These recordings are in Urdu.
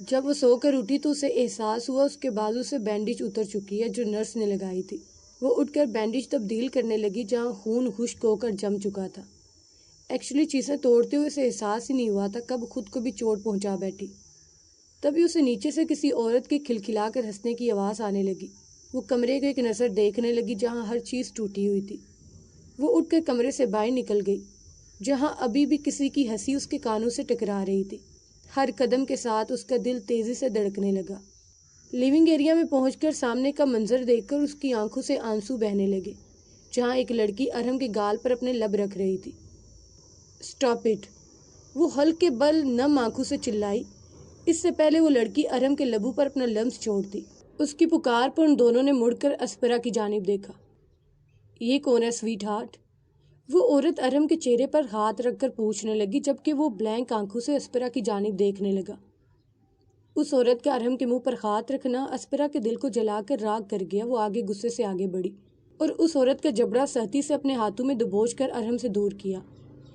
جب وہ سو کر اٹھی تو اسے احساس ہوا اس کے بازو سے بینڈیج اتر چکی ہے جو نرس نے لگائی تھی۔ وہ اٹھ کر بینڈیج تبدیل کرنے لگی جہاں خون خشک ہو کر جم چکا تھا۔ ایکچولی چیزیں توڑتے ہوئے اسے احساس ہی نہیں ہوا تھا کب خود کو بھی چوٹ پہنچا بیٹھی۔ تبھی اسے نیچے سے کسی عورت کے کھلکھلا کر ہنسنے کی آواز آنے لگی۔ وہ کمرے کو ایک نظر دیکھنے لگی جہاں ہر چیز ٹوٹی ہوئی تھی۔ وہ اٹھ کر کمرے سے باہر نکل گئی جہاں ابھی بھی کسی کی ہنسی اس کے کانوں سے ٹکرا رہی تھی۔ ہر قدم کے ساتھ اس کا دل تیزی سے دھڑکنے لگا۔ لیونگ ایریا میں پہنچ کر سامنے کا منظر دیکھ کر اس کی آنکھوں سے آنسو بہنے لگے جہاں ایک لڑکی ارہم کے گال پر اپنے لب رکھ رہی تھی۔ Stop it! وہ ہلکے بل نم آنکھوں سے چلائی۔ اس سے پہلے وہ لڑکی ارہم کے لبوں پر اپنا لمس چھوڑتی۔ اس کی پکار پر ان دونوں نے مڑ کر اسپرا کی جانب دیکھا۔ یہ کون ہے سویٹ ہارٹ؟ وہ عورت ارہم کے چہرے پر ہاتھ رکھ کر پوچھنے لگی جبکہ وہ بلینک آنکھوں سے اسپرا کی جانب دیکھنے لگا۔ اس عورت کا ارہم کے منہ پر ہاتھ رکھنا اسپرا کے دل کو جلا کر راکھ کر گیا۔ وہ آگے غصے سے آگے بڑھی اور اس عورت کا جبڑا سختی سے اپنے ہاتھوں میں دبوچ کر ارہم سے دور کیا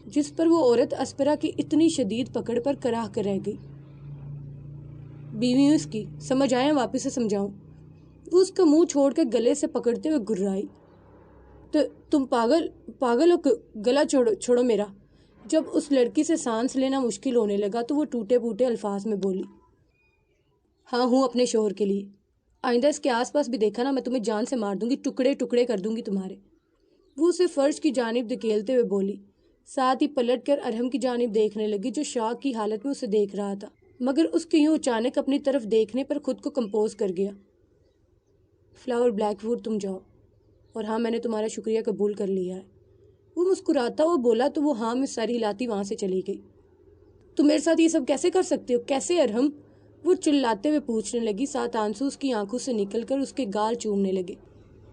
جس پر وہ عورت اسپرا کی اتنی شدید پکڑ پر کراہ کر رہ گئی۔ بیوی ہوں اس کی، سمجھ آیا واپس سے سمجھاؤں؟ وہ اس کا منہ چھوڑ کر گلے سے پکڑتے ہوئے گرائی۔ تم پاگل ہو، گلا چھوڑو میرا۔ جب اس لڑکی سے سانس لینا مشکل ہونے لگا تو وہ ٹوٹے پھوٹے الفاظ میں بولی، ہاں ہوں اپنے شوہر کے لیے۔ آئندہ اس کے آس پاس بھی دیکھا نا میں تمہیں جان سے مار دوں گی، ٹکڑے ٹکڑے کر دوں گی تمہارے۔ وہ اسے فرش کی جانب دھکیلتے ہوئے بولی، ساتھ ہی پلٹ کر ارہم کی جانب دیکھنے لگی جو شاک کی حالت میں اسے دیکھ رہا تھا مگر اس کے یوں اچانک اپنی طرف دیکھنے پر خود کو کمپوز کر گیا۔ فلاور بلیک ووڈ تم جاؤ، اور ہاں میں نے تمہارا شکریہ قبول کر لیا ہے۔ وہ مسکراتا ہوا بولا تو وہ ہاں میں سر ہلاتی وہاں سے چلی گئی۔ تم میرے ساتھ یہ سب کیسے کر سکتے ہو؟ کیسے ارہم؟ وہ چلاتے ہوئے پوچھنے لگی، ساتھ آنسو اس کی آنکھوں سے نکل کر اس کے گال چومنے لگے۔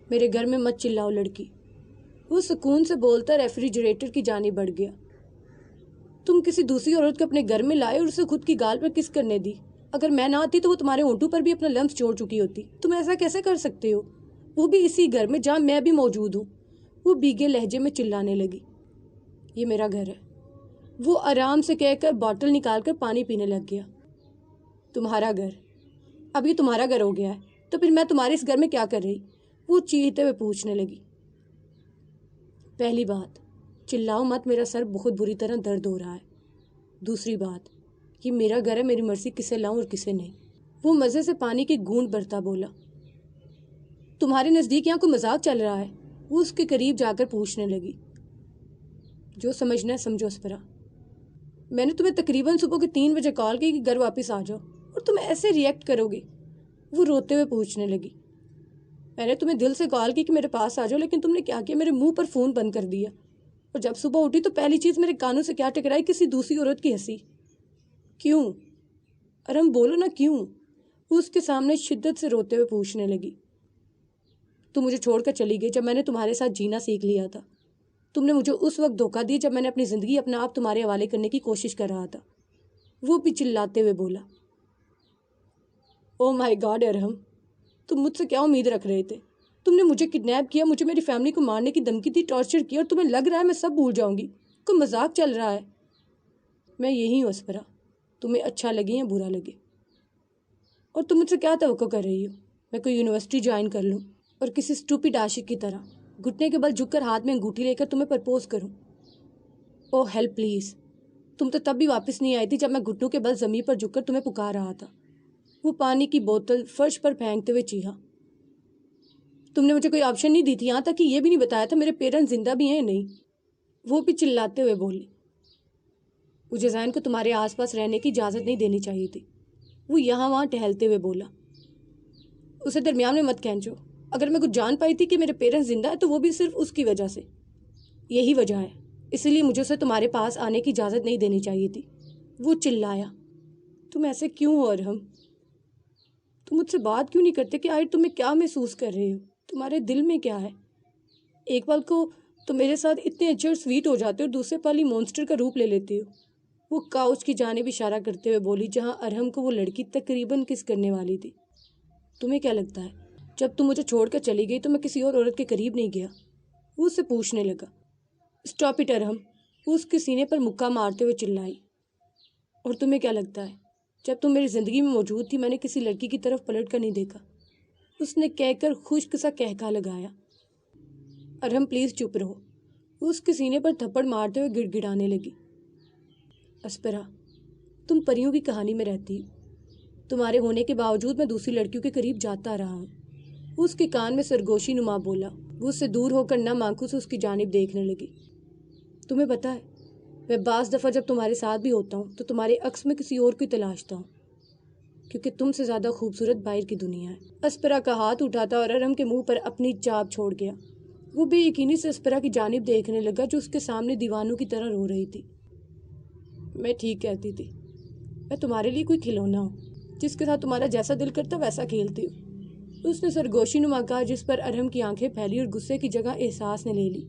میرے گھر میں مت چلاؤ لڑکی۔ وہ سکون سے بولتا ریفریجریٹر کی جانب بڑھ گیا۔ تم کسی دوسری عورت کو اپنے گھر میں لائے اور اسے خود کی گال پر کس کرنے دی؟ اگر میں نہ آتی تو وہ تمہارے ہونٹوں پر بھی اپنا لمس چھوڑ چکی ہوتی۔ تم ایسا کیسے کر سکتے ہو؟ وہ بھی اسی گھر میں جہاں میں بھی موجود ہوں۔ وہ بھیگے لہجے میں چلانے لگی۔ یہ میرا گھر ہے، وہ آرام سے کہہ کر بوتل نکال کر پانی پینے لگ گیا۔ تمہارا گھر؟ اب یہ تمہارا گھر ہو گیا ہے تو پھر میں تمہارے اس گھر میں کیا کر رہی؟ وہ چیختے ہوئے پوچھنے لگی۔ پہلی بات، چلاؤ مت، میرا سر بہت بری طرح درد ہو رہا ہے۔ دوسری بات، یہ میرا گھر ہے، میری مرضی کسے لاؤں اور کسے نہیں۔ وہ مزے سے پانی کی گونڈ بھرتا بولا۔ تمہارے نزدیک یہاں کوئی مذاق چل رہا ہے؟ وہ اس کے قریب جا کر پوچھنے لگی۔ جو سمجھنا ہے سمجھو اسپرا۔ میں نے تمہیں تقریباً صبح کے 3 بجے کال کی کہ گھر واپس آ جاؤ اور تم ایسے ریئیکٹ کرو گی؟ وہ روتے ہوئے پوچھنے لگی۔ میں نے تمہیں دل سے کال کی کہ میرے پاس آ جاؤ لیکن تم نے کیا کیا، میرے منہ پر فون بند کر دیا، اور جب صبح اٹھی تو پہلی چیز میرے کانوں سے کیا ٹکرائی؟ کسی دوسری عورت کی ہنسی۔ کیوں؟ ارہم بولو نا کیوں؟ وہ اس کے سامنے شدت سے روتے ہوئے پوچھنے لگی۔ تم مجھے چھوڑ کر چلی گئی جب میں نے تمہارے ساتھ جینا سیکھ لیا تھا۔ تم نے مجھے اس وقت دھوکہ دیا جب میں نے اپنی زندگی اپنا آپ تمہارے حوالے کرنے کی کوشش کر رہا تھا۔ وہ بھی چلاتے ہوئے بولا۔ او مائی گاڈ ارہم، تم مجھ سے کیا امید رکھ رہے تھے؟ تم نے مجھے کڈنیپ کیا، مجھے میری فیملی کو مارنے کی دھمکی دی، ٹارچر کیا، اور تمہیں لگ رہا ہے میں سب بھول جاؤں گی؟ کوئی مذاق چل رہا ہے؟ میں یہی ہوں اسپرا، تمہیں اچھا لگے یا برا لگے۔ اور تم مجھ سے کیا توقع کر رہی ہو؟ میں کوئی یونیورسٹی جوائن کر لوں اور کسی اسٹوپڈ عاشق کی طرح گھٹنے کے بل جھک کر ہاتھ میں انگوٹھی لے کر تمہیں پرپوز کروں؟ اوہ ہیلپ پلیز! تم تو تب بھی واپس نہیں آئی تھی جب میں گھٹنوں کے بل زمین پر جھک کر تمہیں پکار رہا تھا۔ وہ پانی کی بوتل فرش پر پھینکتے ہوئے چیخا۔ تم نے مجھے کوئی آپشن نہیں دی تھی، یہاں تک کہ یہ بھی نہیں بتایا تھا میرے پیرنٹس زندہ بھی ہیں یا نہیں۔ وہ بھی چلاتے ہوئے بولی۔ مجھے ذہن کو تمہارے آس پاس رہنے کی اجازت نہیں دینی چاہیے تھی۔ وہ یہاں وہاں ٹہلتے ہوئے بولا۔ اسے درمیان میں مت کھینچو۔ اگر میں کچھ جان پائی تھی کہ میرے پیرنٹس زندہ ہے تو وہ بھی صرف اس کی وجہ سے، یہی وجہ ہے، اسی لیے مجھے اسے تمہارے پاس آنے کی اجازت نہیں دینی چاہیے تھی۔ وہ چلایا۔ تم ایسے کیوں ہو ارہم؟ تم مجھ سے بات کیوں نہیں کرتے کہ آخر تمہیں کیا محسوس کر رہے ہو؟ تمہارے دل میں کیا ہے؟ ایک پل کو تو میرے ساتھ اتنے اچھے اور سویٹ ہو جاتے ہو اور دوسرے پل ہی مونسٹر کا روپ لے لیتے ہو۔ وہ کاؤچ کی جانب اشارہ کرتے ہوئے بولی جہاں ارہم کو وہ لڑکی تقریباً کس کرنے والی تھی۔ تمہیں کیا لگتا ہے جب تم مجھے چھوڑ کر چلی گئی تو میں کسی اور عورت کے قریب نہیں گیا؟ وہ اسے پوچھنے لگا۔ Stop it Arham! وہ اس کے سینے پر مکہ مارتے ہوئے چلائی۔ اور تمہیں کیا لگتا ہے جب تم میری زندگی میں موجود تھی میں نے کسی لڑکی کی طرف پلٹ کر نہیں دیکھا۔ اس نے کہہ کر خشک سا کہکا لگایا۔ ارحم پلیز چپ رہو۔ وہ اس کے سینے پر تھپڑ مارتے ہوئے گڑ گڑانے لگی۔ اسپرا، تم پریوں کی کہانی میں رہتی ہو۔ تمہارے ہونے کے باوجود میں دوسری لڑکیوں کے قریب جاتا رہا ہوں۔ وہ اس کے کان میں سرگوشی نما بولا۔ وہ اس سے دور ہو کر نم آنکھوں سے اس کی جانب دیکھنے لگی۔ تمہیں پتا ہے میں بعض دفعہ جب تمہارے ساتھ بھی ہوتا ہوں تو تمہارے عکس میں کسی اور کی تلاشتا ہوں، کیونکہ تم سے زیادہ خوبصورت باہر کی دنیا ہے۔ اسپرا کا ہاتھ اٹھاتا اور ارحم کے منہ پر اپنی چاپ چھوڑ گیا۔ وہ بے یقینی سے اسپرا کی جانب دیکھنے لگا جو اس کے سامنے دیوانوں کی طرح رو رہی تھی۔ میں ٹھیک کہتی تھی، میں تمہارے لیے کوئی کھلونا ہوں جس کے ساتھ تمہارا جیسا دل کرتا ویسا کھیلتی ہوں۔ اس نے سرگوشی نما کہا جس پر ارحم کی آنکھیں پھیلی اور غصے کی جگہ احساس نے لے لی۔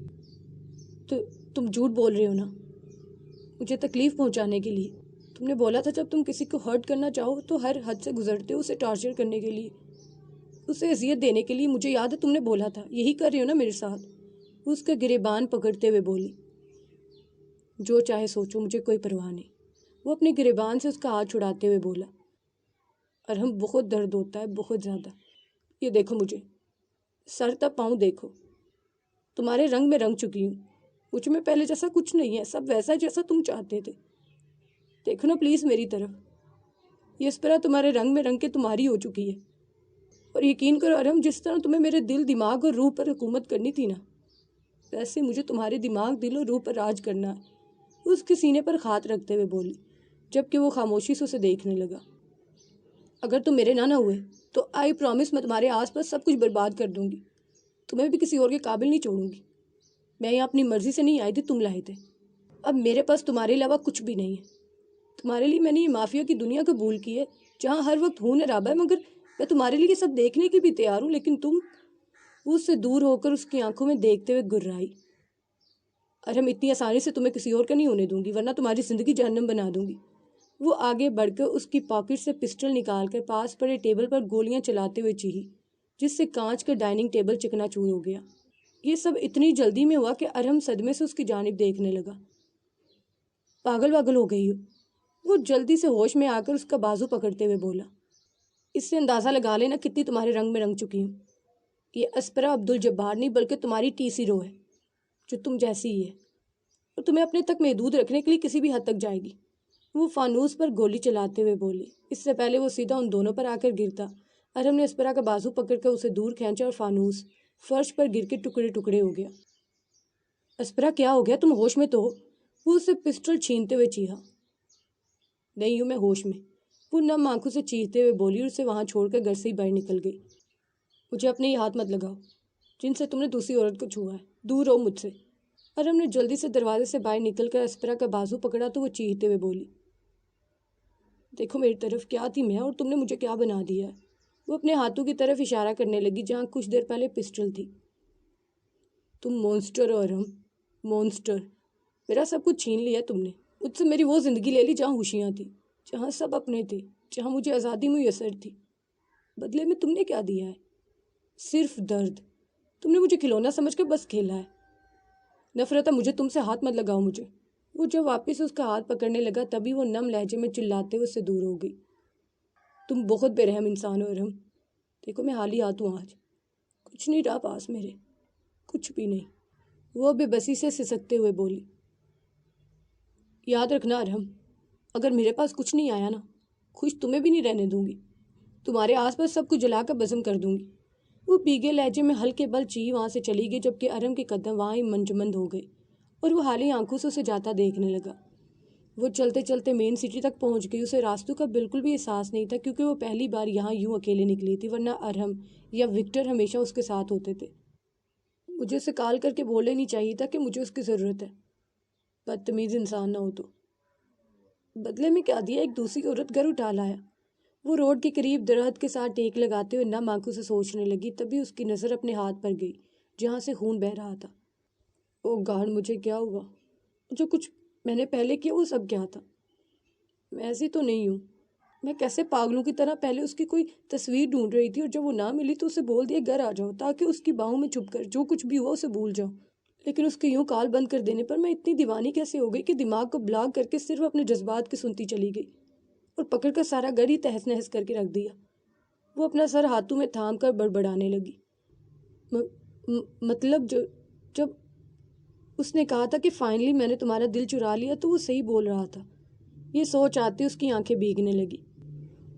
تو تم جھوٹ بول رہے ہو نا، مجھے تکلیف پہنچانے کے لیے۔ تم نے بولا تھا جب تم کسی کو ہرٹ کرنا چاہو تو ہر حد سے گزرتے ہو اسے ٹارچر کرنے کے لیے، اسے اذیت دینے کے لیے۔ مجھے یاد ہے تم نے بولا تھا، یہی کر رہے ہو نا میرے ساتھ۔ اس کا گریبان پکڑتے ہوئے بولی۔ جو چاہے سوچو، مجھے کوئی پرواہ نہیں۔ وہ اپنے گریبان سے اس کا ہاتھ چھڑاتے ہوئے بولا۔ ارحم بہت درد ہوتا ہے، بہت زیادہ۔ یہ دیکھو مجھے، سر تک پاؤں دیکھو، تمہارے رنگ میں رنگ چکی ہوں۔ مجھ میں پہلے جیسا کچھ نہیں ہے، سب ویسا جیسا تم چاہتے تھے۔ دیکھو نا پلیز میری طرف، یہ اسپرا تمہارے رنگ میں رنگ کے تمہاری ہو چکی ہے۔ اور یقین کرو ارحم، جس طرح تمہیں میرے دل، دماغ اور روح پر حکومت کرنی تھی نا، ویسے مجھے تمہارے دماغ، دل اور روح پر راج کرنا ہے۔ اس کے سینے پر ہاتھ رکھتے ہوئے بولی، جبکہ وہ خاموشی سے اسے دیکھنے لگا۔ اگر تم میرے نہ ہوئے تو آئی پرومس میں تمہارے آس پاس سب کچھ برباد کر دوں گی، تمہیں بھی کسی اور کے قابل نہیں چھوڑوں گی۔ میں یہاں اپنی مرضی سے نہیں آئی تھی، تم لائے تھے۔ اب میرے پاس تمہارے علاوہ کچھ بھی نہیں ہے۔ تمہارے لیے میں نے یہ مافیا کی دنیا قبول کی ہے جہاں ہر وقت خون رابع ہے، مگر میں تمہارے لیے سب دیکھنے کی بھی تیار ہوں، لیکن تم… وہ اس سے دور ہو کر اس کی آنکھوں میں دیکھتے ہوئے گررائی۔ ارحم اتنی آسانی سے تمہیں کسی اور کا نہیں ہونے دوں گی، ورنہ تمہاری زندگی جہنم بنا دوں گی۔ وہ آگے بڑھ کر اس کی پاکٹ سے پسٹل نکال کر پاس پڑے ٹیبل پر گولیاں چلاتے ہوئے چیخی، جس سے کانچ کا ڈائننگ ٹیبل چکنا چور ہو گیا۔ یہ سب اتنی جلدی میں ہوا کہ ارحم صدمے سے اس کی جانب دیکھنے لگا۔ پاگل واگل ہو گئی ہو؟ وہ جلدی سے ہوش میں آ کر اس کا بازو پکڑتے ہوئے بولا۔ اس سے اندازہ لگا لینا کتنی تمہارے رنگ میں رنگ چکی ہوں۔ یہ اسپرا عبدالجبار نہیں بلکہ تمہاری ٹی سی رو ہے، جو تم جیسی ہی ہے، اور تمہیں اپنے تک محدود رکھنے کے لیے کسی بھی حد تک جائے گی۔ وہ فانوس پر گولی چلاتے ہوئے بولی۔ اس سے پہلے وہ سیدھا ان دونوں پر آ کر گرتا، ارحم نے اسپرا کا بازو پکڑ کر اسے دور کھینچا اور فانوس فرش پر گر کے ٹکڑے ٹکڑے ہو گیا۔ اسپرا کیا ہو گیا؟ تم ہوش میں تو ہو؟ وہ اسے پسٹل چھینتے ہوئے چیخا۔ نہیں ہوں میں ہوش میں، وہ نم آنکھوں سے چیختے ہوئے بولی اور اسے وہاں چھوڑ کر گھر سے ہی باہر نکل گئی۔ مجھے اپنے ہی ہاتھ مت لگاؤ جن سے تم نے دوسری عورت کو چھوا ہے، دور رہو مجھ سے۔ ارحم نے جلدی سے دروازے سے باہر نکل کر اسپرا کا بازو پکڑا تو وہ چیختے ہوئے بولی، دیکھو میری طرف، کیا تھی میں اور تم نے مجھے کیا بنا دیا ہے۔ وہ اپنے ہاتھوں کی طرف اشارہ کرنے لگی جہاں کچھ دیر پہلے پسٹل تھی۔ تم مونسٹر ہو ارحم، مونسٹر۔ میرا سب کچھ چھین لیا تم نے، مجھ سے میری وہ زندگی لے لی جہاں خوشیاں تھی، جہاں سب اپنے تھے، جہاں مجھے آزادی میسر تھی۔ بدلے میں تم نے کیا دیا ہے؟ صرف درد۔ تم نے مجھے کھلونا سمجھ کر بس کھیلا ہے۔ نفرت ہے مجھے تم سے، ہاتھ مت لگاؤ مجھے۔ وہ جب واپس اس کا ہاتھ پکڑنے لگا تبھی وہ نم لہجے میں چلاتے ہوئے اس سے دور ہو گئی۔ تم بہت بے رحم انسان ہو ارحم۔ دیکھو میں حالی ہاتھ ہوں آج، کچھ نہیں رہا پاس میرے، کچھ بھی نہیں۔ وہ بے بسی سے سسکتے ہوئے بولی۔ یاد رکھنا ارحم، اگر میرے پاس کچھ نہیں آیا نا، خوش تمہیں بھی نہیں رہنے دوں گی، تمہارے آس پاس سب کچھ جلا کر بزم کر دوں گی۔ وہ بیگے لہجے میں ہلکے بل چی وہاں سے چلی گئی جبکہ ارحم کے قدم وہاں ہی منجمد ہو گئے اور وہ حالی آنکھوں سے اسے جاتا دیکھنے لگا۔ وہ چلتے چلتے مین سٹی تک پہنچ گئی۔ اسے راستوں کا بالکل بھی احساس نہیں تھا کیونکہ وہ پہلی بار یہاں یوں اکیلے نکلی تھی، ورنہ ارحم یا وکٹر ہمیشہ اس کے ساتھ ہوتے تھے۔ مجھے اسے کال کر کے بول لینی چاہیے تھا کہ مجھے اس کی ضرورت ہے، بدتمیز انسان نہ ہو تو۔ بدلے میں کیا دیا؟ ایک دوسری عورت گھر اٹھا لایا۔ وہ روڈ کے قریب درخت کے ساتھ ٹیک لگاتے ہوئے نم آنکھوں سے سوچنے لگی، تبھی اس کی نظر اپنے ہاتھ پر گئی جہاں سے خون بہہ رہا تھا۔ او گاڈ، مجھے کیا ہوا؟ جو کچھ میں نے پہلے کیا وہ سب کیا تھا؟ میں ایسی تو نہیں ہوں۔ میں کیسے پاگلوں کی طرح پہلے اس کی کوئی تصویر ڈھونڈ رہی تھی اور جب وہ نہ ملی تو اسے بول دیا گھر آ جاؤ تاکہ اس کی باہوں میں چھپ کر جو کچھ بھی ہوا اسے بھول جاؤ۔ لیکن اس کے یوں کال بند کر دینے پر میں اتنی دیوانی کیسے ہو گئی کہ دماغ کو بلاک کر کے صرف اپنے جذبات کی سنتی چلی گئی۔ اور پکڑ کر سارا گھر ہی تہس نہس کر کے رکھ دیا۔ وہ اپنا سر ہاتھوں میں تھام کر بڑبڑانے لگی۔ مطلب جب اس نے کہا تھا کہ فائنلی میں نے تمہارا دل چرا لیا تو وہ صحیح بول رہا تھا۔ یہ سوچ آتے اس کی آنکھیں بھیگنے لگی۔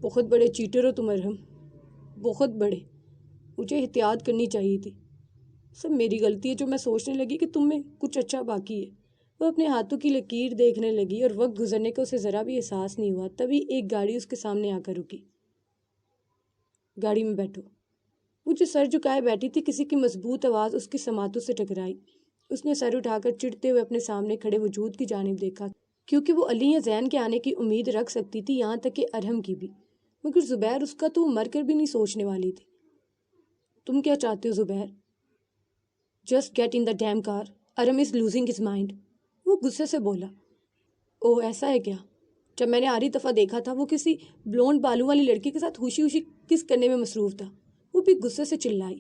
بہت بڑے چیٹر ہو تم ارحم، بہت بڑے۔ مجھے احتیاط کرنی چاہیے تھی۔ سب میری غلطی ہے جو میں سوچنے لگی کہ تم میں کچھ اچھا باقی ہے۔ وہ اپنے ہاتھوں کی لکیر دیکھنے لگی اور وقت گزرنے کا اسے ذرا بھی احساس نہیں ہوا۔ تبھی ایک گاڑی اس کے سامنے آ کر رکی۔ گاڑی میں بیٹھو۔ وہ جو سر جھکائے بیٹھی تھی، کسی کی مضبوط آواز اس کی سماعتوں سے ٹکرائی۔ اس نے سر اٹھا کر چڑھتے ہوئے اپنے سامنے کھڑے وجود کی جانب دیکھا، کیونکہ وہ علی یا زین کے آنے کی امید رکھ سکتی تھی، یہاں تک کہ ارحم کی بھی، مگر زبیر اس کا تو وہ مر کر بھی نہیں سوچنے والی تھی۔ تم کیا چاہتے ہو Zubair? Just get in the damn car, Arham is losing his mind. وہ غصے سے بولا۔ اوہ ایسا ہے کیا؟ جب میں نے آخری دفعہ دیکھا تھا وہ کسی بلونڈ بالوں والی لڑکی کے ساتھ خوشی خوشی کس کرنے میں مصروف تھا۔ وہ بھی غصے سے چلائی۔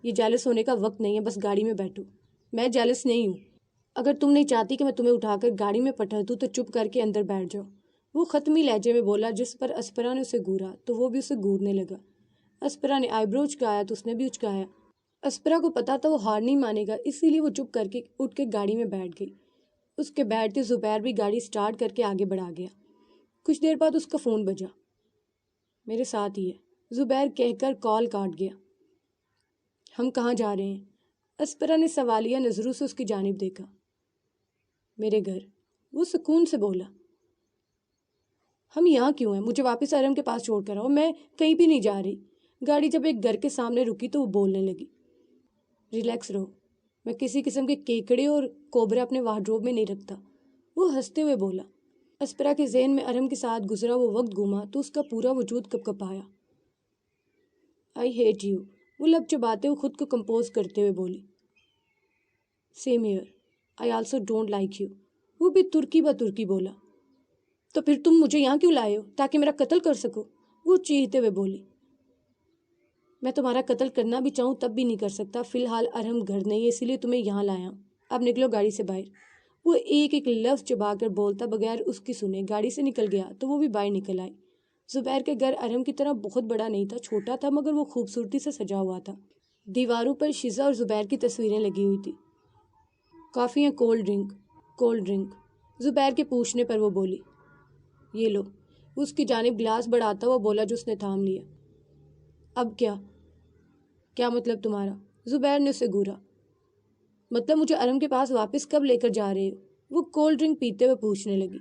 یہ جیلس ہونے کا وقت نہیں ہے، بس گاڑی میں بیٹھو۔ میں جیلس نہیں ہوں۔ اگر تم نہیں چاہتی کہ میں تمہیں اٹھا کر گاڑی میں پٹک دوں تو چپ کر کے اندر بیٹھ جاؤ۔ وہ ختمی لہجے میں بولا، جس پر اسپرا نے اسے گورا تو وہ بھی اسے گورنے لگا۔ اسپرا نے آئی برو اچکایا تو اس نے بھی اچکایا۔ اسپرا کو پتا تھا وہ ہار نہیں مانے گا، اسی لیے وہ چپ کر کے اٹھ کے گاڑی میں بیٹھ گئی۔ اس کے بیٹھتے زبیر بھی گاڑی سٹارٹ کر کے آگے بڑھا گیا۔ کچھ دیر بعد اس کا فون بجا۔ میرے ساتھ ہی ہے، زبیر کہہ کر کال کاٹ گیا۔ ہم کہاں جا رہے ہیں؟ اسپرا نے سوالیہ نظروں سے اس کی جانب دیکھا۔ میرے گھر، وہ سکون سے بولا۔ ہم یہاں کیوں ہیں؟ مجھے واپس ارحم کے پاس چھوڑ کر آؤ، میں کہیں بھی نہیں جا رہی۔ گاڑی جب ایک گھر کے سامنے رکی تو وہ بولنے لگی۔ ریلیکس رہو، میں کسی قسم کے کیکڑے اور کوبرا اپنے وارڈروب میں نہیں رکھتا، وہ ہنستے ہوئے بولا۔ اسپرا کے ذہن میں ارحم کے ساتھ گزرا وہ وقت گھوما تو اس کا پورا وجود کپ کپایا۔ آئی ہیٹ یو، وہ لب چباتے ہوئے خود کو کمپوز کرتے ہوئے بولی۔ Same here, I also don't like you, وہ بھی ترکی با ترکی بولا۔ تو پھر تم مجھے یہاں کیوں لائے ہو؟ تاکہ میرا قتل کر سکو، وہ چیختے ہوئے بولی۔ میں تمہارا قتل کرنا بھی چاہوں تب بھی نہیں کر سکتا۔ فی الحال ارحم گھر نہیں ہے، اسی لیے تمہیں یہاں لایا ہوں۔ اب نکلو گاڑی سے باہر۔ وہ ایک ایک لفظ چبا کر بولتا بغیر اس کی سنے گاڑی سے نکل گیا تو وہ بھی باہر نکل آئی۔ زبیر کے گھر ارحم کی طرح بہت بڑا نہیں تھا، چھوٹا تھا، مگر وہ خوبصورتی سے سجا ہوا تھا۔ دیواروں پر شیزہ اور زبیر کی تصویریں لگی ہوئی تھی۔ کافی یا کولڈ ڈرنک؟ کولڈ ڈرنک، زبیر کے پوچھنے پر وہ بولی۔ یہ لو، اس کی جانب گلاس بڑھاتا ہوا بولا جو اس نے تھام لیا۔ اب کیا مطلب تمہارا؟ زبیر نے اسے گورا۔ مطلب مجھے ارحم کے پاس واپس کب لے کر جا رہے ہو؟ وہ کولڈ ڈرنک پیتے ہوئے پوچھنے لگی۔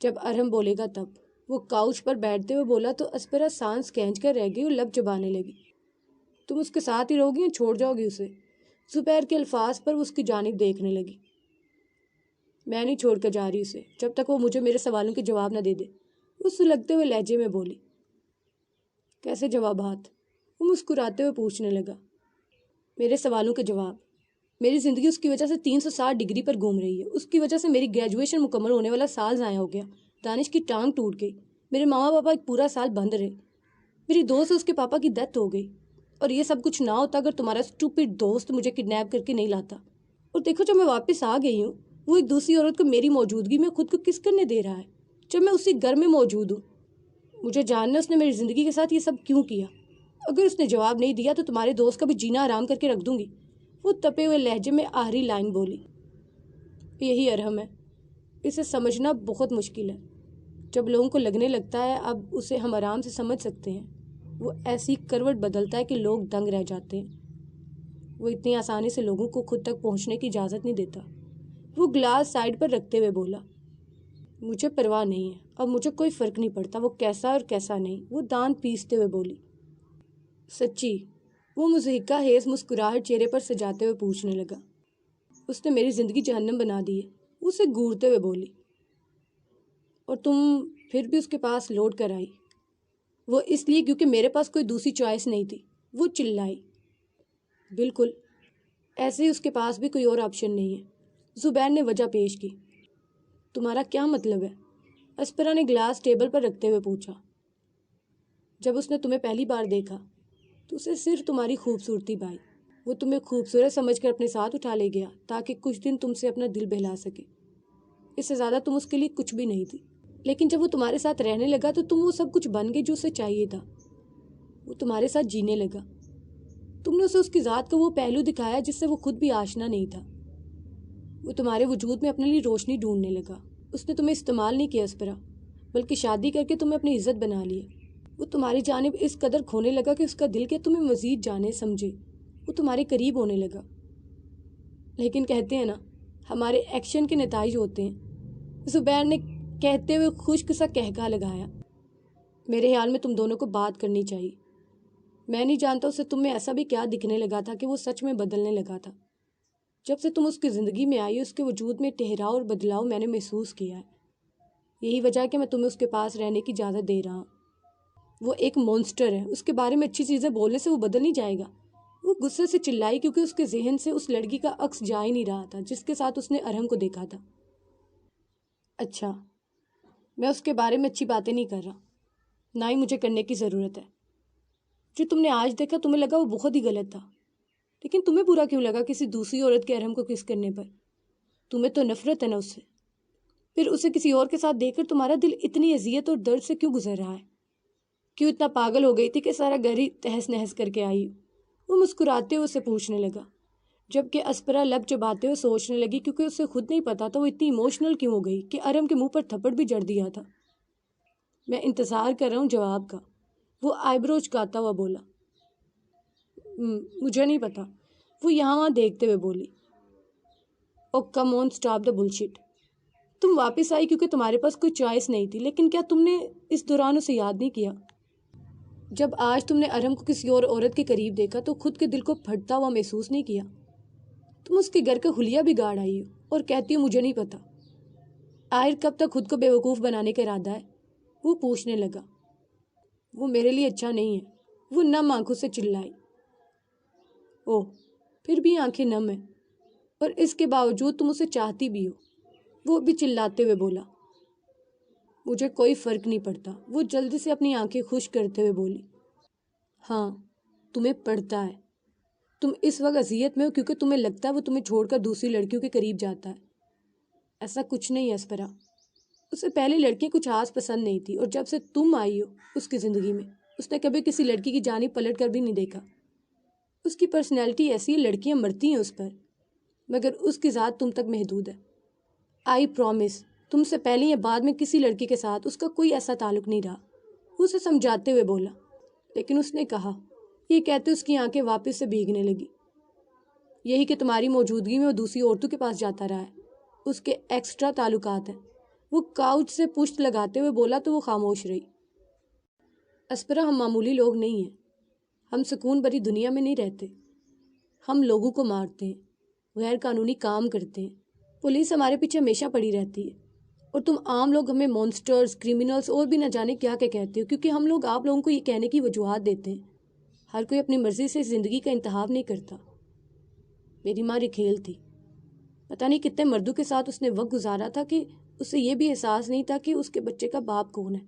جب ارحم بولے گا تب، وہ کاؤچ پر بیٹھتے ہوئے بولا تو اسپرا سانس کھینچ کر رہ گئی اور لب چبانے لگی۔ تم اس کے ساتھ ہی رہو گی یا چھوڑ جاؤ گی اسے؟ زبیر کے الفاظ پر وہ اس کی جانب دیکھنے لگی۔ میں نہیں چھوڑ کر جا رہی اسے جب تک وہ مجھے میرے سوالوں کے جواب نہ دے دے، وہ سلگتے ہوئے لہجے میں بولی۔ کیسے جوابات؟ وہ مسکراتے ہوئے پوچھنے لگا۔ میرے سوالوں کے جواب؟ میری زندگی اس کی وجہ سے 360 ڈگری پر گھوم رہی ہے۔ اس کی وجہ سے میری گریجویشن مکمل ہونے والا سال ضائع ہو گیا، دانش کی ٹانگ ٹوٹ گئی، میرے ماما پاپا ایک پورا سال بند رہے، میری دوست اس کے پاپا کی ڈیتھ ہو گئی، اور یہ سب کچھ نہ ہوتا اگر تمہارا اسٹوپڈ دوست مجھے کڈنیپ کر کے نہیں لاتا۔ اور دیکھو جب میں واپس آ گئی ہوں، وہ ایک دوسری عورت کو میری موجودگی میں خود کو کس کرنے دے رہا ہے جب میں اسی گھر میں موجود ہوں۔ مجھے جاننا اس نے میری زندگی کے ساتھ یہ سب کیوں کیا۔ اگر اس نے جواب نہیں دیا تو تمہارے دوست کا بھی جینا آرام کر کے رکھ دوں گی، وہ تپے ہوئے لہجے میں آخری لائن بولی۔ یہی ارحم ہے، اسے سمجھنا بہت مشکل ہے۔ جب لوگوں کو لگنے لگتا ہے اب اسے ہم آرام سے سمجھ سکتے ہیں، وہ ایسی کروٹ بدلتا ہے کہ لوگ دنگ رہ جاتے ہیں۔ وہ اتنی آسانی سے لوگوں کو خود تک پہنچنے کی اجازت نہیں دیتا۔ وہ گلاس سائڈ پر رکھتے ہوئے بولا۔ مجھے پرواہ نہیں ہے، اب مجھے کوئی فرق نہیں پڑتا وہ کیسا اور کیسا نہیں، وہ دانت پیستے ہوئے بولی۔ سچی؟ وہ مضحکہ خیز مسکراہٹ چہرے پر سجاتے ہوئے پوچھنے لگا۔ اس نے میری زندگی جہنم بنا دی ہے، اسے گورتے ہوئے بولی۔ اور تم پھر بھی اس کے پاس لوٹ کر آئی؟ وہ اس لیے کیونکہ میرے پاس کوئی دوسری چوائس نہیں تھی، وہ چلائی۔ بالکل، ایسے ہی اس کے پاس بھی کوئی اور آپشن نہیں ہے، زبیر نے وجہ پیش کی۔ تمہارا کیا مطلب ہے؟ اسپرا نے گلاس ٹیبل پر رکھتے ہوئے پوچھا۔ جب اس نے تمہیں پہلی بار دیکھا تو اسے صرف تمہاری خوبصورتی بھائی، وہ تمہیں خوبصورت سمجھ کر اپنے ساتھ اٹھا لے گیا تاکہ کچھ دن تم سے اپنا دل بہلا سکے، اس سے زیادہ تم اس کے لیے کچھ بھی نہیں تھی۔ لیکن جب وہ تمہارے ساتھ رہنے لگا تو تم وہ سب کچھ بن گئے جو اسے چاہیے تھا. وہ تمہارے ساتھ جینے لگا. تم نے اسے اس کی ذات کا وہ پہلو دکھایا جس سے وہ خود بھی آشنا نہیں تھا. وہ تمہارے وجود میں اپنے لیے روشنی ڈھونڈنے لگا. اس نے تمہیں استعمال نہیں کیا اسپرا، بلکہ شادی کر کے تمہیں اپنی عزت بنا لیا. وہ تمہاری جانب اس قدر کھونے لگا کہ اس کا دل کیا تمہیں مزید جانے سمجھے. وہ تمہارے قریب ہونے لگا. لیکن کہتے ہیں نا، ہمارے ایکشن کے نتائج ہوتے ہیں. زبیر نے کہتے ہوئے خشک سا کہکا لگایا. میرے خیال میں تم دونوں کو بات کرنی چاہیے. میں نہیں جانتا اسے تم میں ایسا بھی کیا دکھنے لگا تھا کہ وہ سچ میں بدلنے لگا تھا. جب سے تم اس کی زندگی میں آئی اس کے وجود میں ٹھہراؤ اور بدلاؤ میں نے محسوس کیا ہے. یہی وجہ ہے کہ میں تمہیں اس کے پاس رہنے کی اجازت دے رہا ہوں. وہ ایک مونسٹر ہے. اس کے بارے میں اچھی چیزیں بولنے سے وہ بدل نہیں جائے گا. وہ غصے سے چلائی کیونکہ اس کے ذہن سے اس لڑکی کا عکس جا ہی نہیں رہا تھا جس کے ساتھ اس نے ارحم کو دیکھا تھا. اچھا، میں اس کے بارے میں اچھی باتیں نہیں کر رہا، نہ ہی مجھے کرنے کی ضرورت ہے. جو تم نے آج دیکھا تمہیں لگا وہ بہت ہی غلط تھا، لیکن تمہیں برا کیوں لگا کسی دوسری عورت کے ارحم کو کس کرنے پر؟ تمہیں تو نفرت ہے نا اس سے. پھر اسے کسی اور کے ساتھ دیکھ کر تمہارا دل اتنی اذیت اور درد سے کیوں گزر رہا ہے؟ کیوں اتنا پاگل ہو گئی تھی کہ سارا گھر ہی تہس نہس کر کے آئی؟ وہ مسکراتے ہوئے اسے پوچھنے لگا، جبکہ اسپرا لب چباتے ہوئے سوچنے لگی کیونکہ اسے خود نہیں پتا تھا وہ اتنی ایموشنل کیوں ہو گئی کہ ارحم کے منہ پر تھپڑ بھی جڑ دیا تھا. میں انتظار کر رہا ہوں جواب کا، وہ آئی برو چکاتا ہوا بولا. مجھے نہیں پتا، وہ یہاں وہاں دیکھتے ہوئے بولی. او کم آن اسٹاپ دا بلشٹ. تم واپس آئی کیونکہ تمہارے پاس کوئی چوائس نہیں تھی، لیکن کیا تم نے اس دوران اسے یاد نہیں کیا؟ جب آج تم نے ارحم کو کسی اور عورت کے قریب دیکھا تو خود کے دل کو پھٹتا ہوا محسوس نہیں کیا؟ تم اس کے گھر کا حلیہ بگاڑ آئی ہو اور کہتی ہو مجھے نہیں پتا. آخر کب تک خود کو بیوقوف بنانے کا ارادہ ہے؟ وہ پوچھنے لگا. وہ میرے لیے اچھا نہیں ہے، وہ نم آنکھوں سے چلائی. اوہ، پھر بھی آنکھیں نم ہیں، اور اس کے باوجود تم اسے چاہتی بھی ہو، وہ بھی چلاتے ہوئے بولا. مجھے کوئی فرق نہیں پڑتا، وہ جلدی سے اپنی آنکھیں خشک کرتے ہوئے بولی. ہاں، تمہیں پڑتا ہے. تم اس وقت اذیت میں ہو کیونکہ تمہیں لگتا ہے وہ تمہیں چھوڑ کر دوسری لڑکیوں کے قریب جاتا ہے. ایسا کچھ نہیں ہے اسپرا. اسے پہلے لڑکیاں کچھ خاص پسند نہیں تھی، اور جب سے تم آئی ہو اس کی زندگی میں اس نے کبھی کسی لڑکی کی جانب پلٹ کر بھی نہیں دیکھا. اس کی پرسنالٹی ایسی ہے، لڑکیاں مرتی ہیں اس پر، مگر اس کی ذات تم تک محدود ہے. آئی پرومس، تم سے پہلے یا بعد میں کسی لڑکی کے ساتھ اس کا کوئی ایسا تعلق نہیں رہا. وہ اسے سمجھاتے ہوئے بولا. لیکن اس نے کہا. یہ کہتے اس کی آنکھیں واپس سے بھیگنے لگی. یہی کہ تمہاری موجودگی میں وہ دوسری عورتوں کے پاس جاتا رہا ہے، اس کے ایکسٹرا تعلقات ہیں. وہ کاؤچ سے پشت لگاتے ہوئے بولا تو وہ خاموش رہی. اسپرا، ہم معمولی لوگ نہیں ہیں. ہم سکون بھری دنیا میں نہیں رہتے. ہم لوگوں کو مارتے ہیں، غیر قانونی کام کرتے ہیں. پولیس ہمارے پیچھے ہمیشہ پڑی رہتی ہے، اور تم عام لوگ ہمیں مونسٹرز، کریمنلز اور بھی نہ جانے کیا کہتے ہو، کیونکہ ہم لوگ آپ لوگوں کو یہ کہنے کی وجوہات دیتے ہیں. ہر کوئی اپنی مرضی سے زندگی کا انتخاب نہیں کرتا. میری ماں ریکھیل تھی. پتہ نہیں کتنے مردوں کے ساتھ اس نے وقت گزارا تھا کہ اسے یہ بھی احساس نہیں تھا کہ اس کے بچے کا باپ کون ہے.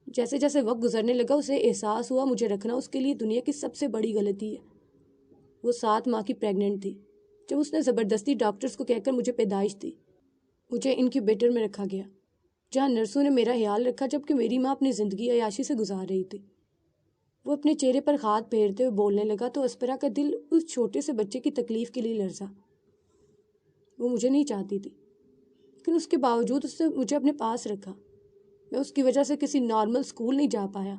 جیسے جیسے وقت گزرنے لگا اسے احساس ہوا مجھے رکھنا اس کے لیے دنیا کی سب سے بڑی غلطی ہے. وہ 7 ماہ کی پریگننٹ تھی جب اس نے زبردستی ڈاکٹرز کو کہہ کر مجھے پیدائش دی. مجھے انکیوبیٹر میں رکھا گیا جہاں نرسوں نے میرا خیال رکھا جبکہ میری ماں اپنی زندگی عیاشی سے گزار رہی تھی. وہ اپنے چہرے پر ہاتھ پھیرتے ہوئے بولنے لگا تو اسپرا کا دل اس چھوٹے سے بچے کی تکلیف کے لیے لرزا. وہ مجھے نہیں چاہتی تھی، لیکن اس کے باوجود اس نے مجھے اپنے پاس رکھا. میں اس کی وجہ سے کسی نارمل سکول نہیں جا پایا،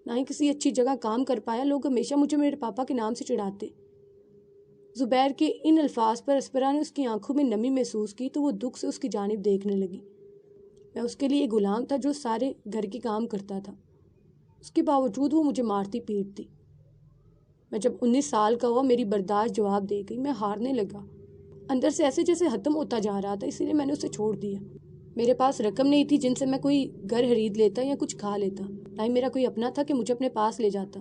نہ ہی کسی اچھی جگہ کام کر پایا. لوگ ہمیشہ مجھے میرے پاپا کے نام سے چڑھاتے. زبیر کے ان الفاظ پر اسپرا نے اس کی آنکھوں میں نمی محسوس کی تو وہ دکھ سے اس کی جانب دیکھنے لگی. میں اس کے لیے ایک غلام تھا جو سارے گھر کے کام کرتا تھا. اس کے باوجود وہ مجھے مارتی پیٹتی. میں جب 19 سال کا ہوا میری برداشت جواب دے گئی. میں ہارنے لگا، اندر سے ایسے جیسے ختم ہوتا جا رہا تھا، اسی لیے میں نے اسے چھوڑ دیا. میرے پاس رقم نہیں تھی جن سے میں کوئی گھر خرید لیتا یا کچھ کھا لیتا، نہ ہی میرا کوئی اپنا تھا کہ مجھے اپنے پاس لے جاتا.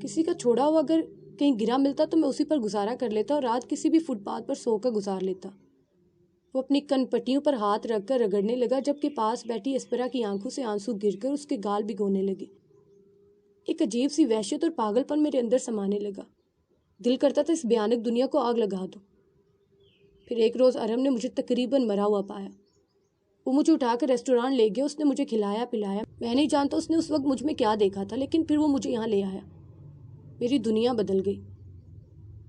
کسی کا چھوڑا ہوا اگر کہیں گرا ملتا تو میں اسی پر گزارا کر لیتا اور رات کسی بھی فٹ پاتھ پر سو کر گزار لیتا. وہ اپنی کن پٹیوں پر ہاتھ رکھ کر رگڑنے لگا جبکہ پاس بیٹھی اسپرا کی آنکھوں سے آنسو گر کر اس کے گال بھگونے لگے. ایک عجیب سی وحشت اور پاگل پن میرے اندر سمانے لگا. دل کرتا تھا اس بھیانک دنیا کو آگ لگا دو. پھر ایک روز ارحم نے مجھے تقریباً مرا ہوا پایا. وہ مجھے اٹھا کر ریسٹوران لے گیا، اس نے مجھے کھلایا پلایا. میں نہیں جانتا اس نے اس وقت مجھ میں کیا دیکھا تھا، لیکن پھر وہ مجھے یہاں لے آیا. میری دنیا بدل گئی.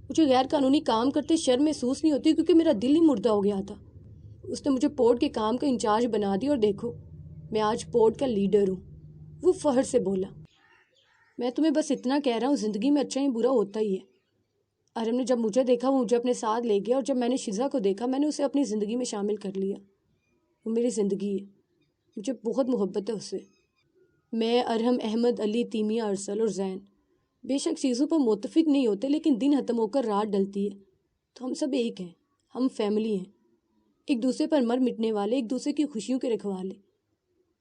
مجھے غیر قانونی کام کرتے شرم محسوس نہیں ہوتی کیونکہ میرا دل ہی مردہ ہو گیا تھا. اس نے مجھے پورٹ کے کام کا انچارج بنا دیا اور دیکھو میں آج پورٹ کا لیڈر ہوں. وہ فخر سے بولا. میں تمہیں بس اتنا کہہ رہا ہوں، زندگی میں اچھا ہی برا ہوتا ہی ہے. ارم نے جب مجھے دیکھا وہ مجھے اپنے ساتھ لے گیا، اور جب میں نے شزا کو دیکھا میں نے اسے اپنی زندگی میں شامل کر لیا. وہ میری زندگی ہے، مجھے بہت محبت ہے اس سے. میں، ارحم، احمد، علی، تیمیہ، ارسل اور زین بے شک چیزوں پر متفق نہیں ہوتے، لیکن دن ختم ہو کر رات ڈلتی ہے تو ہم سب ایک ہیں. ہم فیملی ہیں، ایک دوسرے پر مر مٹنے والے، ایک دوسرے کی خوشیوں کے رکھوالے.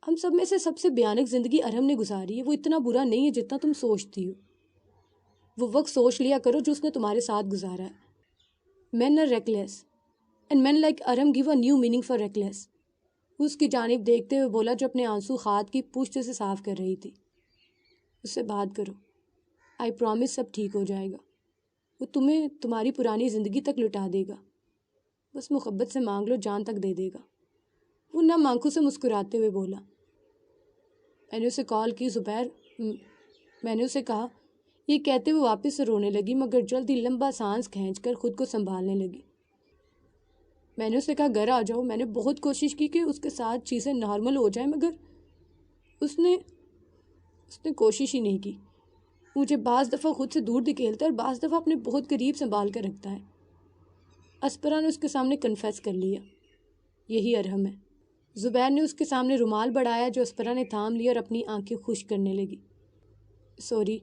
ہم سب میں سے سب سے بھیانک زندگی ارحم نے گزاری ہے. وہ اتنا برا نہیں ہے جتنا تم سوچتی ہو. وہ وقت سوچ لیا کرو جو اس نے تمہارے ساتھ گزارا ہے. Men are reckless and men like Arham give a new meaning for reckless. وہ اس کی جانب دیکھتے ہوئے بولا جو اپنے آنسو خاد کی پشت سے صاف کر رہی تھی. اس سے بات کرو، آئی پرومس سب ٹھیک ہو جائے گا. وہ تمہیں تمہاری پرانی زندگی تک لٹا دے گا. بس محبت سے مانگ لو، جان تک دے دے گا. وہ نم آنکھوں سے مسکراتے ہوئے بولا. میں نے اسے کال کی زبیر. میں نے اسے کہا. یہ کہتے ہوئے واپس سے رونے لگی، مگر جلدی لمبا سانس کھینچ کر خود کو سنبھالنے لگی. میں نے اسے کہا گھر آ جاؤ. میں نے بہت کوشش کی کہ اس کے ساتھ چیزیں نارمل ہو جائیں، مگر اس نے کوشش ہی نہیں کی. مجھے بعض دفعہ خود سے دور دھکیلتا ہے اور بعض دفعہ اپنے بہت قریب سنبھال کر رکھتا ہے. اسپرا نے اس کے سامنے کنفیس کر لیا. یہی ارحم ہے. زبیر نے اس کے سامنے رومال بڑھایا جو اسپرا نے تھام لیا اور اپنی آنکھیں خشک کرنے لگی. سوری،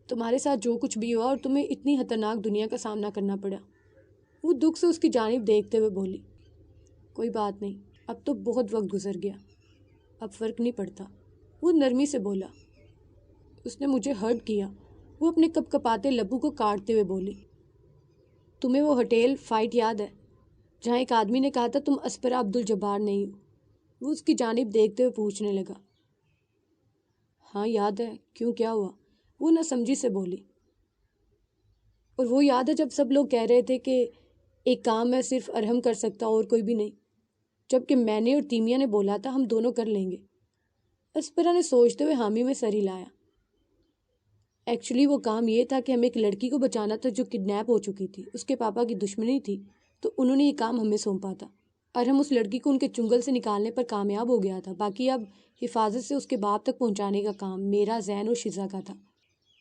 تمہارے ساتھ جو کچھ بھی ہوا اور تمہیں اتنی خطرناک دنیا کا سامنا کرنا پڑا. وہ دکھ سے اس کی جانب دیکھتے ہوئے بولی. کوئی بات نہیں، اب تو بہت وقت گزر گیا، اب فرق نہیں پڑتا. وہ نرمی سے بولا. اس نے مجھے ہرٹ کیا. وہ اپنے کپ کپاتے لبوں کو کاٹتے ہوئے بولی. تمہیں وہ ہوٹل فائٹ یاد ہے جہاں ایک آدمی نے کہا تھا تم اسپرا عبدالجبار نہیں ہو؟ وہ اس کی جانب دیکھتے ہوئے پوچھنے لگا. ہاں یاد ہے، کیوں کیا ہوا؟ وہ نہ سمجھی سے بولی. اور وہ یاد ہے جب سب لوگ کہہ رہے تھے کہ ایک کام میں صرف ارحم کر سکتا اور کوئی بھی نہیں، جبکہ میں نے اور تیمیہ نے بولا تھا ہم دونوں کر لیں گے. اسپرا نے سوچتے ہوئے حامی میں سر ہلایا. ایکچولی وہ کام یہ تھا کہ ہمیں ایک لڑکی کو بچانا تھا جو کڈنیپ ہو چکی تھی. اس کے پاپا کی دشمنی تھی تو انہوں نے یہ کام ہمیں سونپا تھا. ارحم اس لڑکی کو ان کے چنگل سے نکالنے پر کامیاب ہو گیا تھا. باقی اب حفاظت سے اس کے باپ تک پہنچانے کا کام میرا، زین اور شزا کا تھا.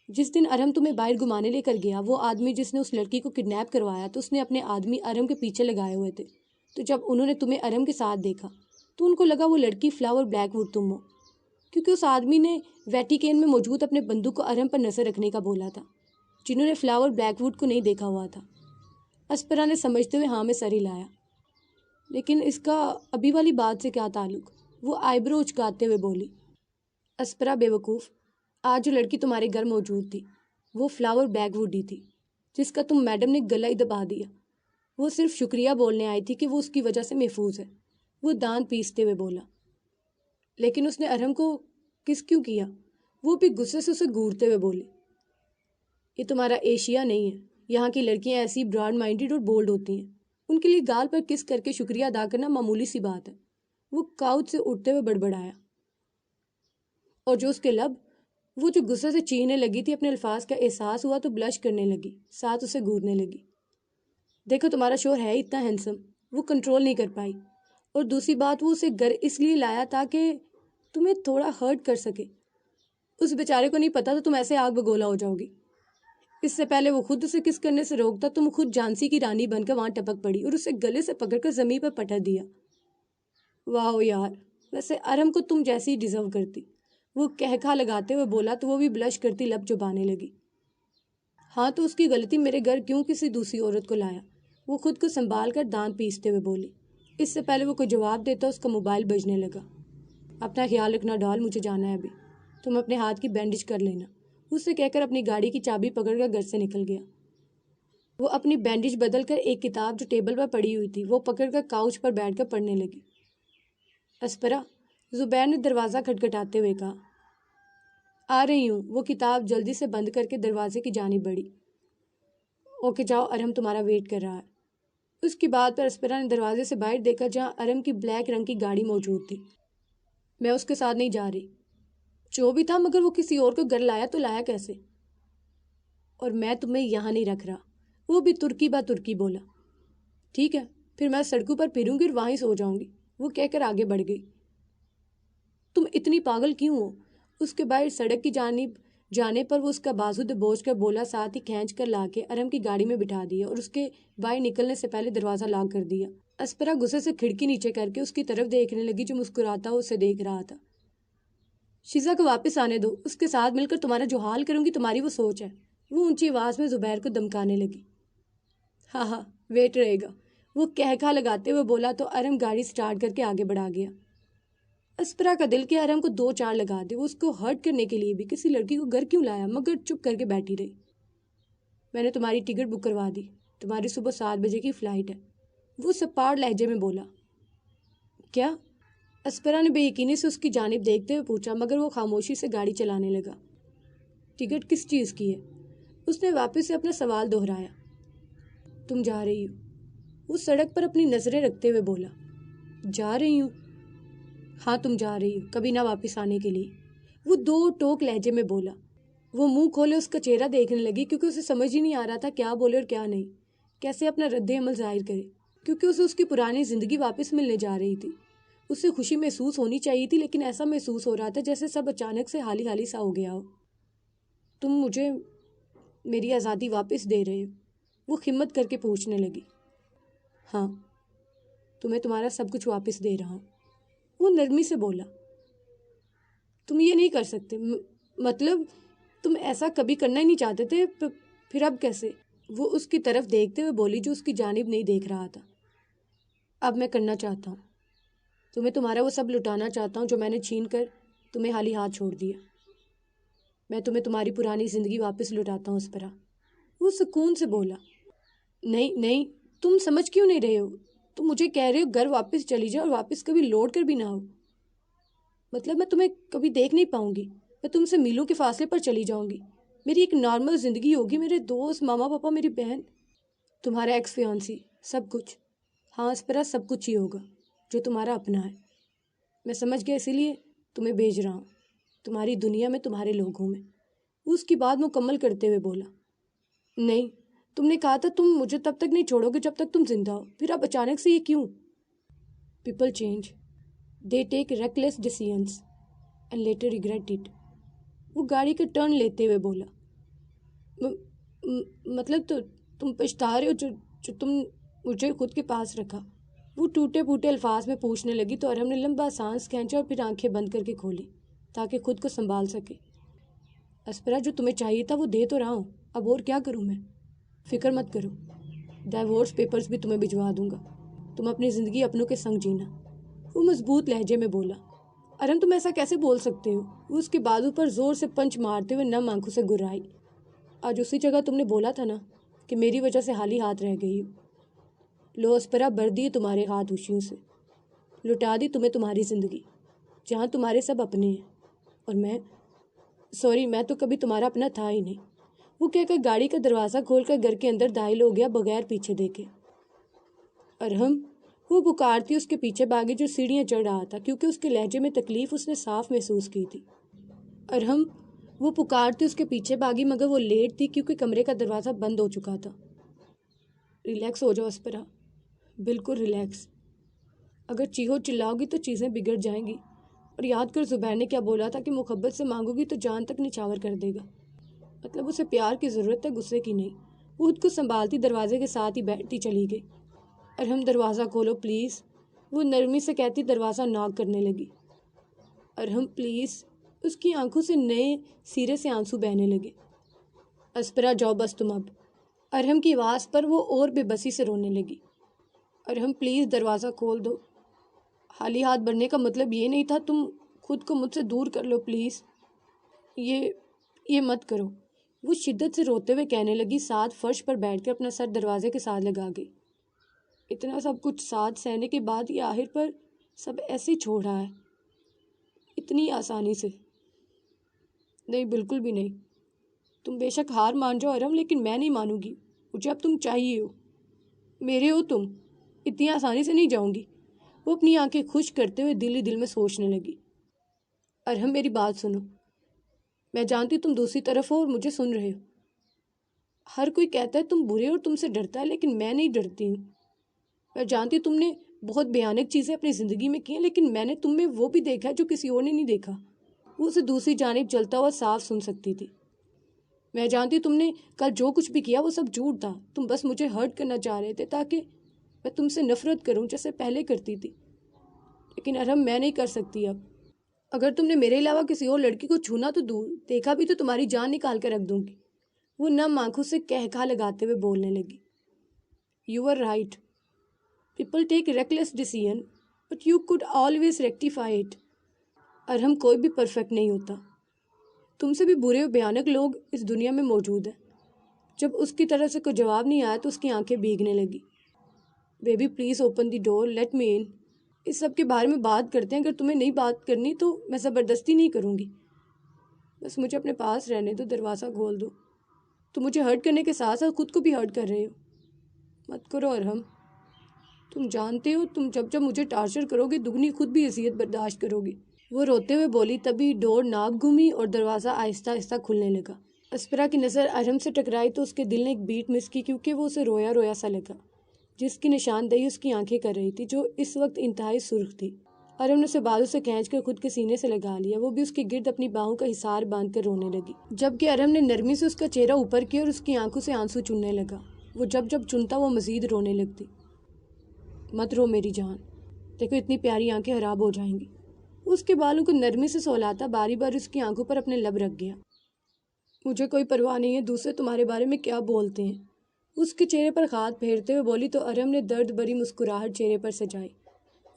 جس دن ارحم تمہیں باہر گھمانے لے کر گیا، وہ آدمی جس نے اس لڑکی کو کڈنیپ کروایا تو اس نے اپنے آدمی ارحم کے پیچھے لگائے ہوئے تھے. تو جب انہوں نے تمہیں ارحم کے ساتھ دیکھا تو ان کو لگا وہ لڑکی فلاور بلیک ووڈ تم ہو، کیونکہ اس آدمی نے ویٹیکین میں موجود اپنے بندوق کو ارحم پر نظر رکھنے کا بولا تھا، جنہوں نے فلاور بلیک ووڈ کو نہیں دیکھا ہوا تھا. اسپرا نے سمجھتے ہوئے ہاں میں سر ہلایا. لیکن اس کا ابھی والی بات سے کیا تعلق؟ وہ آئیبرو اچکاتے ہوئے بولی. اسپرا بے وقوف، آج جو لڑکی تمہارے گھر موجود تھی وہ فلاور بلیک ووڈ ہی تھی جس کا تم میڈم نے گلا ہی دبا دیا. وہ صرف شکریہ بولنے آئی تھی کہ وہ اس کی وجہ سے محفوظ ہے. وہ دانت پیستے ہوئے بولا. لیکن اس نے ارحم کو کس کیوں کیا؟ وہ بھی غصے سے اسے گھورتے ہوئے بولی. یہ تمہارا ایشیا نہیں ہے. یہاں کی لڑکیاں ایسی براڈ مائنڈیڈ اور بولڈ ہوتی ہیں. ان کے لیے گال پر کس کر کے شکریہ ادا کرنا معمولی سی بات ہے. وہ کاؤچ سے اٹھتے ہوئے بڑبڑایا. اور جو اس کے لب، وہ جو غصے سے چیخنے لگی تھی، اپنے الفاظ کا احساس ہوا تو بلش کرنے لگی، ساتھ اسے گھورنے لگی. دیکھو تمہارا شوہر ہے اتنا ہینسم، وہ کنٹرول نہیں کر پائی. اور دوسری بات، وہ اسے گھر اس لیے لایا تاکہ تمہیں تھوڑا ہرٹ کر سکے. اس بیچارے کو نہیں پتا تھا تم ایسے آگ بگولا ہو جاؤ گی. اس سے پہلے وہ خود اسے کس کرنے سے روکتا، تم خود جھانسی کی رانی بن کر وہاں ٹپک پڑی اور اسے گلے سے پکڑ کر زمین پر پٹک دیا. واہ یار، ویسے ارحم کو تم جیسی ہی ڈیزرو کرتی. وہ کہکھا لگاتے ہوئے بولا تو وہ بھی بلش کرتی لب چبانے لگی. ہاں تو اس کی غلطی، میرے گھر کیوں کسی دوسری عورت کو لایا؟ وہ خود کو سنبھال کر دانت پیستے ہوئے بولی. اس سے پہلے وہ کوئی جواب دیتا اس کا موبائل بجنے لگا. اپنا خیال رکھنا ڈال، مجھے جانا ہے ابھی. تم اپنے ہاتھ کی بینڈیج کر لینا. اسے کہہ کر اپنی گاڑی کی چابی پکڑ کر گھر سے نکل گیا. وہ اپنی بینڈیج بدل کر ایک کتاب جو ٹیبل پر پڑی ہوئی تھی وہ پکڑ کر کاؤچ پر بیٹھ کر پڑھنے لگی. اسپرا، زبیر نے دروازہ کھٹکھٹاتے ہوئے کہا. آ رہی ہوں. وہ کتاب جلدی سے بند کر کے دروازے کی جانب بڑھی. اوکے جاؤ، ارحم تمہارا ویٹ کر رہا ہے. اس کی بات پر اسپرا نے دروازے سے باہر دیکھا جہاں ارم کی بلیک رنگ کی گاڑی موجود تھی۔ میں اس کے ساتھ نہیں جا رہی۔ جو بھی تھا، مگر وہ کسی اور کو گھر لایا تو لایا کیسے؟ اور میں تمہیں یہاں نہیں رکھ رہا، وہ بھی ترکی با ترکی بولا۔ ٹھیک ہے، پھر میں سڑکوں پر پھروں گی اور وہیں سو جاؤں گی، وہ کہہ کر آگے بڑھ گئی۔ تم اتنی پاگل کیوں ہو؟ اس کے باہر سڑک کی جانب جانے پر وہ اس کا بازو دبوچ کر بولا، ساتھ ہی کھینچ کر لا کے ارم کی گاڑی میں بٹھا دیا اور اس کے باہر نکلنے سے پہلے دروازہ لاک کر دیا۔ اسپرا غصے سے کھڑکی نیچے کر کے اس کی طرف دیکھنے لگی جو مسکراتا ہوا اسے دیکھ رہا تھا۔ شیزا کو واپس آنے دو، اس کے ساتھ مل کر تمہارا جو حال کروں گی تمہاری وہ سوچ ہے۔ وہ اونچی آواز میں زبیر کو دمکانے لگی۔ ہاں ہاں، ویٹ رہے گا، وہ کہکھا لگاتے ہوئے بولا تو ارم گاڑی سٹارٹ کر کے آگے بڑھا گیا۔ اسپرا کا دل کہ ارم کو 2-4 لگا دے، وہ اس کو ہرٹ کرنے کے لیے بھی کسی لڑکی کو گھر کیوں لایا، مگر چپ کر کے بیٹھی رہی۔ میں نے تمہاری ٹکٹ بک کروا دی، تمہاری صبح 7 بجے کی فلائٹ ہے، وہ سپاڑ لہجے میں بولا۔ کیا؟ اسپرا نے بے یقینی سے اس کی جانب دیکھتے ہوئے پوچھا، مگر وہ خاموشی سے گاڑی چلانے لگا۔ ٹکٹ کس چیز کی ہے؟ اس نے واپس سے اپنا سوال دہرایا۔ تم جا رہی ہو، وہ سڑک پر اپنی نظریں رکھتے ہوئے بولا۔ جا رہی ہوں؟ ہاں تم جا رہی ہو، کبھی نہ واپس آنے کے لیے، وہ 2 ٹوک لہجے میں بولا۔ وہ منہ کھولے اس کا چہرہ دیکھنے لگی کیونکہ اسے سمجھ ہی نہیں آ رہا تھا کیا بولے اور کیا نہیں، کیسے اپنا رد عمل ظاہر کرے، کیونکہ اسے اس کی پرانی زندگی واپس ملنے جا رہی تھی۔ اسے خوشی محسوس ہونی چاہیے تھی، لیکن ایسا محسوس ہو رہا تھا جیسے سب اچانک سے حالی حالی سا ہو گیا ہو۔ تم مجھے میری آزادی واپس دے رہے ہو؟ وہ ہمت کر کے پوچھنے لگی۔ ہاں، تمہیں تمہارا سب کچھ واپس دے رہا ہوں، وہ نرمی سے بولا۔ تم یہ نہیں کر سکتے، مطلب تم ایسا کبھی کرنا ہی نہیں چاہتے تھے، پھر اب کیسے؟ وہ اس کی طرف دیکھتے ہوئے بولی جو اس کی جانب نہیں دیکھ رہا تھا۔ اب میں کرنا چاہتا ہوں، تمہیں تمہارا وہ سب لٹانا چاہتا ہوں جو میں نے چھین کر تمہیں حالی ہاتھ چھوڑ دیا۔ میں تمہیں تمہاری پرانی زندگی واپس لٹاتا ہوں اسپرا، وہ سکون سے بولا۔ نہیں نہیں، تم سمجھ کیوں نہیں رہے ہو؟ تم مجھے کہہ رہے ہو گھر واپس چلی جاؤ اور واپس کبھی لوٹ کر بھی نہ ہو، مطلب میں تمہیں کبھی دیکھ نہیں پاؤں گی، میں تم سے میلوں کے فاصلے پر چلی جاؤں گی، میری ایک نارمل زندگی ہوگی، میرے دوست، ماما پاپا، میری بہن، تمہارا ایکس فیانسی، سب کچھ۔ ہاں اسپرا، سب کچھ ہی ہوگا جو تمہارا اپنا ہے۔ میں سمجھ گیا، اسی لیے تمہیں بھیج رہا ہوں، تمہاری دنیا میں، تمہارے لوگوں میں، وہ اس کی بات مکمل کرتے ہوئے بولا۔ نہیں، تم نے کہا تھا تم مجھے تب تک نہیں چھوڑو گے جب تک تم زندہ ہو، پھر اب اچانک سے یہ کیوں؟ People change, they take reckless decisions and later regret it, وہ گاڑی کا ٹرن لیتے ہوئے بولا۔ مطلب تو تم پچھتا رہے ہو جو تم مجھے خود کے پاس رکھا، وہ ٹوٹے پھوٹے الفاظ میں پوچھنے لگی تو ارم نے لمبا سانس کھینچا اور پھر آنکھیں بند کر کے کھولی تاکہ خود کو سنبھال سکے۔ اسپرا، جو تمہیں چاہیے تھا وہ دے تو رہا ہوں، اب اور کیا کروں میں؟ فکر مت کرو، ڈائیورس پیپرز بھی تمہیں بھجوا دوں گا، تم اپنی زندگی اپنوں کے سنگ جینا، وہ مضبوط لہجے میں بولا۔ ارم، تم ایسا کیسے بول سکتے ہو؟ وہ اس کے بازو پر زور سے پنچ مارتے ہوئے نم آنکھوں سے گرائی۔ آج اسی جگہ تم نے بولا تھا نا کہ میری وجہ سے حالی ہاتھ رہ گئی ہو۔ لو اسپرا، بھر دیے تمہارے ہاتھ خوشیوں سے، لٹا دی تمہیں تمہاری زندگی جہاں تمہارے سب اپنے ہیں، اور میں تو کبھی تمہارا اپنا تھا ہی نہیں، وہ کہہ کر گاڑی کا دروازہ کھول کر گھر کے اندر داخل ہو گیا بغیر پیچھے دیکھے۔ ارہم، وہ پکارتی اس کے پیچھے بھاگی جو سیڑھیاں چڑھ رہا تھا کیونکہ اس کے لہجے میں تکلیف اس نے صاف محسوس کی تھی۔ ارہم، وہ پکارتی اس کے پیچھے بھاگی مگر وہ لیٹ تھی کیونکہ کمرے کا دروازہ بند ہو چکا تھا۔ ریلیکس ہو جاؤ اسپرا، بالکل ریلیکس، اگر چیخو چلاؤ گی تو چیزیں بگڑ جائیں گی، اور یاد کر زبیر نے کیا بولا تھا کہ محبت سے مانگو گی تو جان تک نچھاور کر دے گا، مطلب اسے پیار کی ضرورت ہے، غصے کی نہیں۔ وہ خود کو سنبھالتی دروازے کے ساتھ ہی بیٹھتی چلی گئی۔ ارہم، دروازہ کھولو پلیز، وہ نرمی سے کہتی دروازہ ناک کرنے لگی۔ ارہم پلیز، اس کی آنکھوں سے نئے سرے سے آنسو بہنے لگے۔ اسپرا، جاؤ بس تم اب، ارہم کی آواز پر وہ اور بے بسی سے رونے لگی۔ ارہم پلیز دروازہ کھول دو، حالی ہاتھ بھرنے کا مطلب یہ نہیں تھا، تم خود کو مجھ سے دور کر لو پلیز، یہ مت کرو، وہ شدت سے روتے ہوئے کہنے لگی، ساتھ فرش پر بیٹھ کر اپنا سر دروازے کے ساتھ لگا گئی۔ اتنا سب کچھ ساتھ سہنے کے بعد یہ آخر پر سب ایسے ہی چھوڑ رہا ہے، اتنی آسانی سے؟ نہیں، بالکل بھی نہیں، تم بے شک ہار مان جاؤ ارم، لیکن میں نہیں مانوں گی، مجھے اب تم چاہیے ہو، میرے ہو تم، اتنی آسانی سے نہیں جاؤں گی۔ وہ اپنی آنکھیں خشک کرتے ہوئے دل ہی دل میں سوچنے لگی۔ ارحم میری بات سنو، میں جانتی تم دوسری طرف ہو اور مجھے سن رہے ہو۔ ہر کوئی کہتا ہے تم برے اور تم سے ڈرتا ہے، لیکن میں نہیں ڈرتی ہوں۔ میں جانتی تم نے بہت بھیانک چیزیں اپنی زندگی میں کی ہیں، لیکن میں نے تم میں وہ بھی دیکھا ہے جو کسی اور نے نہیں دیکھا۔ وہ اسے دوسری جانب جلتا ہوا صاف سن سکتی تھی۔ میں جانتی تم نے کل جو کچھ بھی کیا وہ سب جھوٹ تھا، تم بس مجھے ہرٹ کرنا چاہ رہے تھے تاکہ میں تم سے نفرت کروں جیسے پہلے کرتی تھی۔ لیکن ارحم میں نہیں کر سکتی اب۔ اگر تم نے میرے علاوہ کسی اور لڑکی کو چھونا تو دور، دیکھا بھی تو تمہاری جان نکال کر رکھ دوں گی۔ وہ نم آنکھوں سے کہکھا لگاتے ہوئے بولنے لگی۔ You are right. People take reckless decision, but you could always rectify it. ارحم کوئی بھی پرفیکٹ نہیں ہوتا۔ تم سے بھی برے اور بھیانک لوگ اس دنیا میں موجود ہیں۔ جب اس کی طرف سے کوئی جواب نہیں آیا تو اس کی آنکھیں بھیگنے لگی۔ Baby please open the door, let me in. اس سب کے بارے میں بات کرتے ہیں، اگر تمہیں نہیں بات کرنی تو میں زبردستی نہیں کروں گی۔ بس مجھے اپنے پاس رہنے دو، دروازہ کھول دو۔ تم مجھے ہرٹ کرنے کے ساتھ ساتھ خود کو بھی ہرٹ کر رہے ہو۔ مت کرو ارحم، تم جانتے ہو تم جب مجھے ٹارچر کرو گے دگنی خود بھی اذیت برداشت کرو گی۔ وہ روتے ہوئے بولی، تبھی ڈور ناک گھومی اور دروازہ آہستہ آہستہ کھلنے لگا۔ اسپرا کی نظر ارحم سے ٹکرائی تو اس کے دل نے ایک بیٹ مس کی، کیونکہ وہ اسے رویا رویا سا لگا، جس کی نشاندہی اس کی آنکھیں کر رہی تھی، جو اس وقت انتہائی سرخ تھی۔ ارحم نے اسے بازو سے کھینچ کر خود کے سینے سے لگا لیا، وہ بھی اس کے گرد اپنی باہوں کا حصار باندھ کر رونے لگی، جبکہ ارحم نے نرمی سے اس کا چہرہ اوپر کیا اور اس کی آنکھوں سے آنسو چننے لگا۔ وہ جب چنتا وہ مزید رونے لگتی۔ مت رو میری جان، دیکھو اتنی پیاری آنکھیں خراب ہو جائیں گی۔ اس کے بالوں کو نرمی سے سہلاتا باری بار اس کی آنکھوں پر اپنے لب رکھ گیا۔ مجھے کوئی پرواہ نہیں ہے دوسرے تمہارے بارے میں کیا بولتے ہیں، اس کے چہرے پر ہاتھ پھیرتے ہوئے بولی تو ارحم نے درد بری مسکراہٹ چہرے پر سجائی۔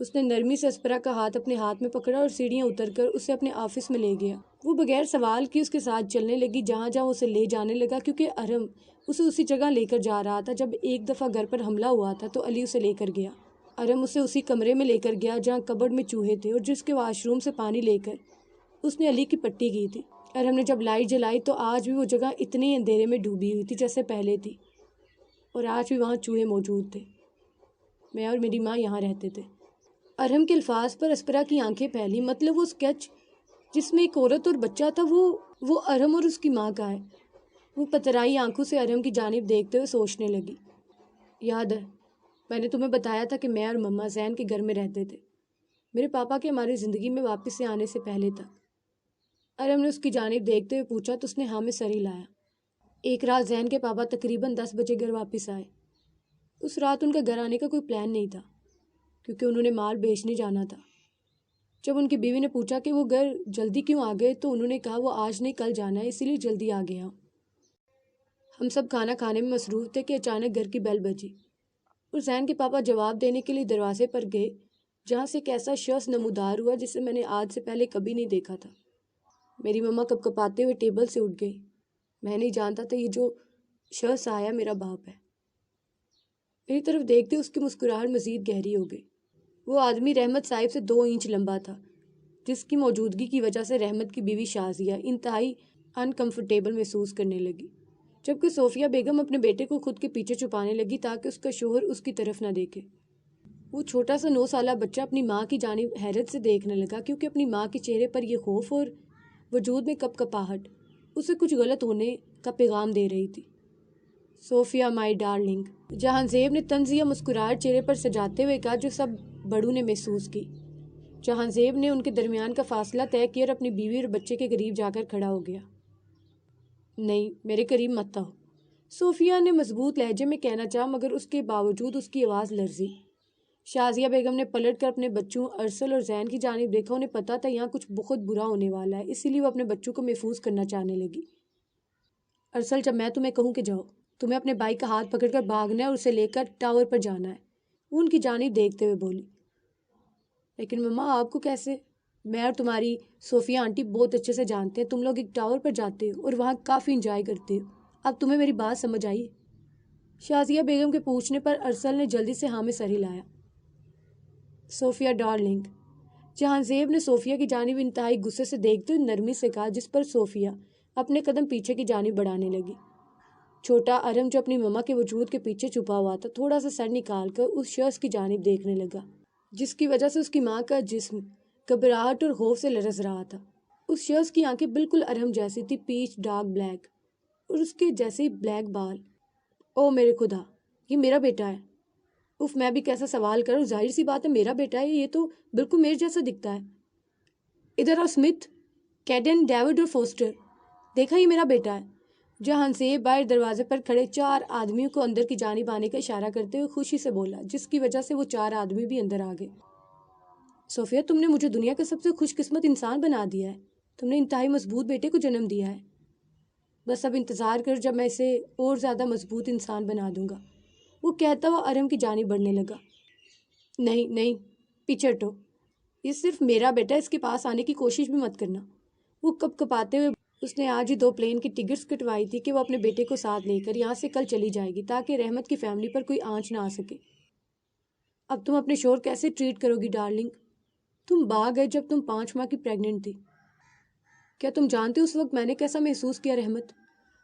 اس نے نرمی سے اسپرا کا ہاتھ اپنے ہاتھ میں پکڑا اور سیڑھیاں اتر کر اسے اپنے آفس میں لے گیا۔ وہ بغیر سوال کی اس کے ساتھ چلنے لگی جہاں جہاں اسے لے جانے لگا، کیونکہ ارحم اسے اسی جگہ لے کر جا رہا تھا جب ایک دفعہ گھر پر حملہ ہوا تھا تو علی اسے لے کر گیا۔ ارحم اسے اسی کمرے میں لے کر گیا جہاں کبرڈ میں چوہے تھے اور جس کے واش روم سے پانی لے کر اس نے علی کی پٹی کی تھی۔ ارحم نے جب لائٹ جلائی تو آج بھی وہ جگہ اتنے اندھیرے میں ڈوبی ہوئی تھی جیسے پہلے تھی، اور آج بھی وہاں چوہے موجود تھے۔ میں اور میری ماں یہاں رہتے تھے۔ ارحم کے الفاظ پر اسپرا کی آنکھیں پھیلی، مطلب وہ اسکیچ جس میں ایک عورت اور بچہ تھا وہ ارحم اور اس کی ماں کا ہے۔ وہ پترائی آنکھوں سے ارحم کی جانب دیکھتے ہوئے سوچنے لگی۔ یاد ہے میں نے تمہیں بتایا تھا کہ میں اور مما زین کے گھر میں رہتے تھے، میرے پاپا کے ہماری زندگی میں واپس سے آنے سے پہلے تک۔ ارحم نے اس کی جانب دیکھتے ہوئے پوچھا تو اس نے ہاں میں سر ہلایا۔ ایک رات زین کے پاپا تقریباً 10 بجے گھر واپس آئے۔ اس رات ان کا گھر آنے کا کوئی پلان نہیں تھا، کیونکہ انہوں نے مال بیچنے جانا تھا۔ جب ان کی بیوی نے پوچھا کہ وہ گھر جلدی کیوں آ گئے تو انہوں نے کہا وہ آج نہیں کل جانا ہے، اسی لیے جلدی آ گیا۔ ہم سب کھانا کھانے میں مصروف تھے کہ اچانک گھر کی بیل بجی اور زین کے پاپا جواب دینے کے لیے دروازے پر گئے، جہاں سے ایک ایسا شخص نمودار ہوا جسے میں نے آج سے پہلے کبھی نہیں دیکھا تھا۔ میری مما کپ کپاتے ہوئے ٹیبل سے اٹھ گئی۔ میں نہیں جانتا تھا یہ جو شخص آیا میرا باپ ہے۔ میری طرف دیکھتے اس کی مسکراہٹ مزید گہری ہو گئی۔ وہ آدمی رحمت صاحب سے 2 انچ لمبا تھا، جس کی موجودگی کی وجہ سے رحمت کی بیوی شازیہ انتہائی انکمفرٹیبل محسوس کرنے لگی، جبکہ صوفیہ بیگم اپنے بیٹے کو خود کے پیچھے چھپانے لگی تاکہ اس کا شوہر اس کی طرف نہ دیکھے۔ وہ چھوٹا سا 9 سالہ بچہ اپنی ماں کی جانب حیرت سے دیکھنے لگا، کیونکہ اپنی ماں کے چہرے پر یہ خوف اور وجود میں کپ کپاہٹ اسے کچھ غلط ہونے کا پیغام دے رہی تھی۔ صوفیہ مائی ڈارلنگ، جہاں زیب نے طنزیہ مسکراہٹ چہرے پر سجاتے ہوئے کہا جو سب بڑوں نے محسوس کی۔ جہاں زیب نے ان کے درمیان کا فاصلہ طے کیا اور اپنی بیوی اور بچے کے قریب جا کر کھڑا ہو گیا۔ نہیں میرے قریب مت آؤ، صوفیہ نے مضبوط لہجے میں کہنا چاہا، مگر اس کے باوجود اس کی آواز لرزی۔ شازیہ بیگم نے پلٹ کر اپنے بچوں ارسل اور زین کی جانب دیکھا۔ انہیں پتا تھا یہاں کچھ بہت برا ہونے والا ہے، اسی لیے وہ اپنے بچوں کو محفوظ کرنا چاہنے لگی۔ ارسل جب میں تمہیں کہوں کہ جاؤ، تمہیں اپنے بھائی کا ہاتھ پکڑ کر بھاگنا ہے اور اسے لے کر ٹاور پر جانا ہے، وہ ان کی جانب دیکھتے ہوئے بولی۔ لیکن مما آپ کو کیسے؟ میں اور تمہاری صوفیہ آنٹی بہت اچھے سے جانتے ہیں تم لوگ ایک ٹاور پر جاتے ہو اور وہاں کافی انجوائے کرتے ہو۔ اب تمہیں میری بات سمجھ آئی؟ شازیہ بیگم کے پوچھنے پر ارسل نے جلدی سے ہاں میں سر ہلایا۔ صوفیہ ڈارلنگ، جہاں زیب نے صوفیہ کی جانب انتہائی غصے سے دیکھتے ہوئے نرمی سے کہا، جس پر صوفیہ اپنے قدم پیچھے کی جانب بڑھانے لگی۔ چھوٹا ارم جو اپنی مما کے وجود کے پیچھے چھپا ہوا تھا تھوڑا سا سر نکال کر اس شخص کی جانب دیکھنے لگا، جس کی وجہ سے اس کی ماں کا جسم گھبراہٹ اور خوف سے لرز رہا تھا۔ اس شخص کی آنکھیں بالکل ارم جیسی تھی، پیچ ڈارک بلیک، اور اس کے جیسے ہی بلیک بال۔ او میرے خدا، یہ میرا بیٹا ہے۔ اف، میں بھی کیسا سوال کروں، ظاہر سی بات ہے میرا بیٹا ہے، یہ تو بالکل میرے جیسا دکھتا ہے۔ ادھر آؤ اسمتھ، کیڈن، ڈیوڈ اور فوسٹر، دیکھا یہ میرا بیٹا ہے۔ جہاں سے باہر دروازے پر کھڑے 4 آدمیوں کو اندر کی جانب آنے کا اشارہ کرتے ہوئے خوشی سے بولا، جس کی وجہ سے وہ 4 آدمی بھی اندر آ گئے۔ صوفیہ، تم نے مجھے دنیا کا سب سے خوش قسمت انسان بنا دیا ہے۔ تم نے انتہائی مضبوط بیٹے کو جنم دیا ہے۔ بس اب انتظار کر جب میں اسے اور زیادہ مضبوط انسان بنا دوں گا۔ وہ کہتا ہوا ارم کی جانب بڑھنے لگا۔ نہیں نہیں، پیچھے ہٹو، یہ صرف میرا بیٹا، اس کے پاس آنے کی کوشش بھی مت کرنا۔ وہ کپ کپاتے ہوئے، اس نے آج ہی 2 پلین کی ٹکٹس کٹوائی تھی کہ وہ اپنے بیٹے کو ساتھ لے کر یہاں سے کل چلی جائے گی تاکہ رحمت کی فیملی پر کوئی آنچ نہ آ سکے۔ اب تم اپنے شوہر کیسے ٹریٹ کرو گی ڈارلنگ؟ تم بھاگ گئے جب تم 5 ماہ کی پریگننٹ تھی۔ کیا تم جانتے اس وقت میں نے کیسا محسوس کیا رحمت؟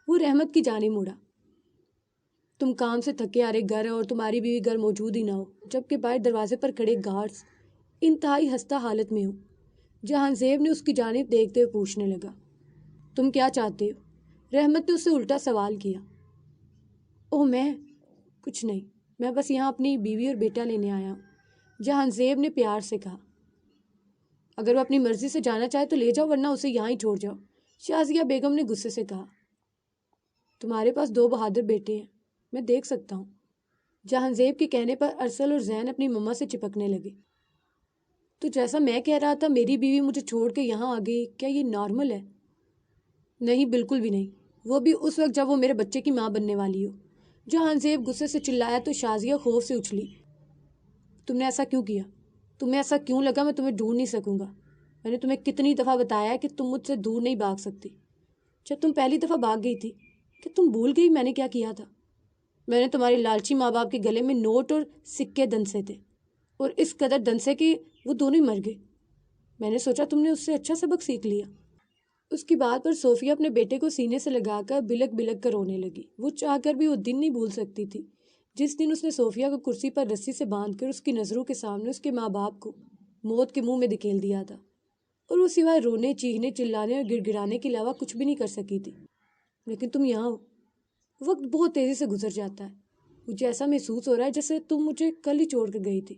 وہ رحمت کی جانب مڑا۔ تم کام سے تھکے آ رہے گھر اور تمہاری بیوی گھر موجود ہی نہ ہو، جبکہ باہر دروازے پر کھڑے گارڈز انتہائی ہستہ حالت میں ہو۔ جہاں زیب نے اس کی جانب دیکھتے ہوئے پوچھنے لگا، تم کیا چاہتے ہو؟ رحمت نے اس سے الٹا سوال کیا۔ اوہ، میں کچھ نہیں، میں بس یہاں اپنی بیوی اور بیٹا لینے آیا ہوں، جہاں زیب نے پیار سے کہا۔ اگر وہ اپنی مرضی سے جانا چاہے تو لے جاؤ، ورنہ اسے یہاں ہی چھوڑ جاؤ، شازیہ بیگم نے غصے سے کہا۔ تمہارے پاس 2 بہادر بیٹے ہیں، میں دیکھ سکتا ہوں۔ جہاں زیب کے کہنے پر ارسل اور زین اپنی مما سے چپکنے لگے۔ تو جیسا میں کہہ رہا تھا، میری بیوی مجھے چھوڑ کے یہاں آ گئی، کیا یہ نارمل ہے؟ نہیں، بالکل بھی نہیں، وہ بھی اس وقت جب وہ میرے بچے کی ماں بننے والی ہو۔ جہاں زیب غصے سے چلایا تو شازیہ خوف سے اچھلی۔ تم نے ایسا کیوں کیا؟ تمہیں ایسا کیوں لگا میں تمہیں ڈھونڈ نہیں سکوں گا؟ میں نے تمہیں کتنی دفعہ بتایا ہے کہ تم مجھ سے دور نہیں بھاگ سکتی۔ جب تم پہلی دفعہ بھاگ گئی تھی، کہ تم بھول گئی میں نے کیا کیا تھا؟ میں نے تمہارے لالچی ماں باپ کے گلے میں نوٹ اور سکے دنسے تھے، اور اس قدر دنسے کہ وہ دونوں ہی مر گئے۔ میں نے سوچا تم نے اس سے اچھا سبق سیکھ لیا۔ اس کی بات پر صوفیہ اپنے بیٹے کو سینے سے لگا کر بلک بلک کر رونے لگی۔ وہ چاہ کر بھی وہ دن نہیں بھول سکتی تھی جس دن اس نے صوفیہ کو کرسی پر رسی سے باندھ کر اس کی نظروں کے سامنے اس کے ماں باپ کو موت کے منہ میں دھکیل دیا تھا، اور وہ سوائے رونے، چیخنے، چلانے اور گڑ گڑانے کے علاوہ کچھ بھی نہیں کر سکی تھی۔ لیکن تم یہاں ہو۔ وقت بہت تیزی سے گزر جاتا ہے، مجھے ایسا محسوس ہو رہا ہے جیسے تم مجھے کل ہی چھوڑ کر گئی تھی۔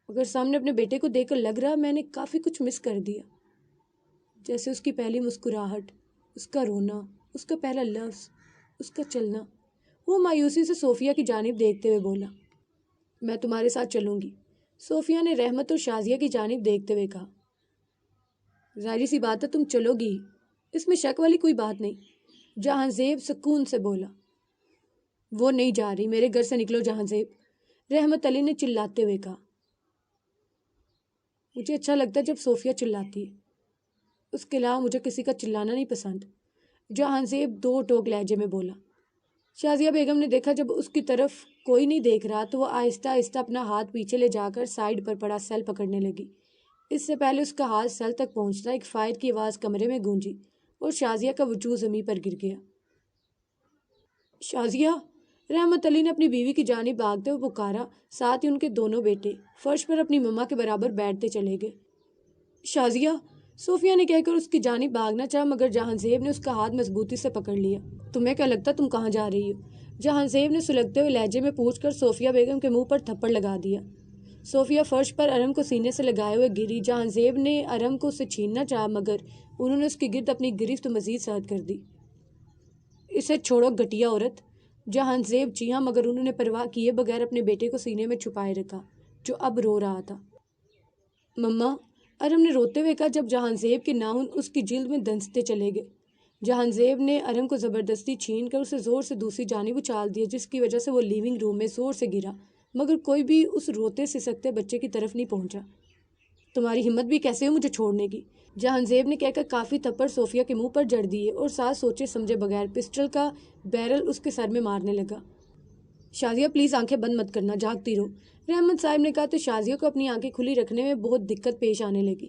اگر سامنے اپنے بیٹے کو دیکھ کر لگ رہا میں نے کافی کچھ مس کر دیا، جیسے اس کی پہلی مسکراہٹ، اس کا رونا، اس کا پہلا لفظ، اس کا چلنا۔ وہ مایوسی سے صوفیہ کی جانب دیکھتے ہوئے بولا۔ میں تمہارے ساتھ چلوں گی، صوفیہ نے رحمت اور شازیہ کی جانب دیکھتے ہوئے کہا۔ ظاہری سی بات ہے تم چلو گی، اس میں شک والی کوئی بات نہیں، جہاں زیب سکون سے بولا۔ وہ نہیں جا رہی، میرے گھر سے نکلو جہاں زیب، رحمت علی نے چلاتے ہوئے کہا۔ مجھے اچھا لگتا ہے جب صوفیہ چلاتی ہے، اس کے علاوہ مجھے کسی کا چلانا نہیں پسند، جہاں زیب 2 ٹوک لہجے میں بولا۔ شازیہ بیگم نے دیکھا جب اس کی طرف کوئی نہیں دیکھ رہا تو وہ آہستہ آہستہ اپنا ہاتھ پیچھے لے جا کر سائڈ پر پڑا سیل پکڑنے لگی۔ اس سے پہلے اس کا ہاتھ سیل تک پہنچتا ایک فائر کی آواز کمرے میں گونجی اور شازیہ کا وجود زمین پر گر گیا۔ شازیہ، رحمت علی نے اپنی بیوی کی جانب بھاگتے ہوئے پکارا، ساتھ ہی ان کے دونوں بیٹے فرش پر اپنی مما کے برابر بیٹھتے چلے گئے۔ شازیہ، صوفیہ نے کہہ کر اس کی جانب بھاگنا چاہا مگر جہاں زیب نے اس کا ہاتھ مضبوطی سے پکڑ لیا۔ تمہیں کیا لگتا تم کہاں جا رہی ہو؟ جہاں زیب نے سلگتے ہوئے لہجے میں پوچھ کر صوفیہ بیگم کے منہ پر تھپڑ لگا دیا۔ صوفیہ فرش پر ارم کو سینے سے لگائے ہوئے گری۔ جہاں زیب نے ارم کو اسے چھیننا چاہا مگر انہوں نے اس کے گرد اپنی گرفت مزید سخت کر دی۔ اسے چھوڑو گھٹیا عورت، جہاں زیب چیخا مگر انہوں نے پرواہ کیے بغیر اپنے بیٹے کو سینے میں چھپائے رکھا جو اب رو رہا تھا۔ مما، ارم نے روتے ہوئے کہا جب جہاں زیب کے ناخن اس کی جلد میں دنستے چلے گئے۔ جہاں زیب نے ارم کو زبردستی چھین کر اسے زور سے دوسری جانب اچھال دیا جس کی وجہ سے وہ لیونگ روم میں زور سے گرا مگر کوئی بھی اس روتے سسکتے بچے کی طرف نہیں پہنچا۔ تمہاری ہمت بھی کیسے ہو مجھے چھوڑنے کی؟ جہاں زیب نے کہہ کر کافی تھپڑ صوفیہ کے منہ پر جڑ دیے اور ساتھ سوچے سمجھے بغیر پسٹل کا بیرل اس کے سر میں مارنے لگا۔ شازیہ پلیز آنکھیں بند مت کرنا، جاگتی رہو، رحمت صاحب نے کہا تو شازیہ کو اپنی آنکھیں کھلی رکھنے میں بہت دقت پیش آنے لگی۔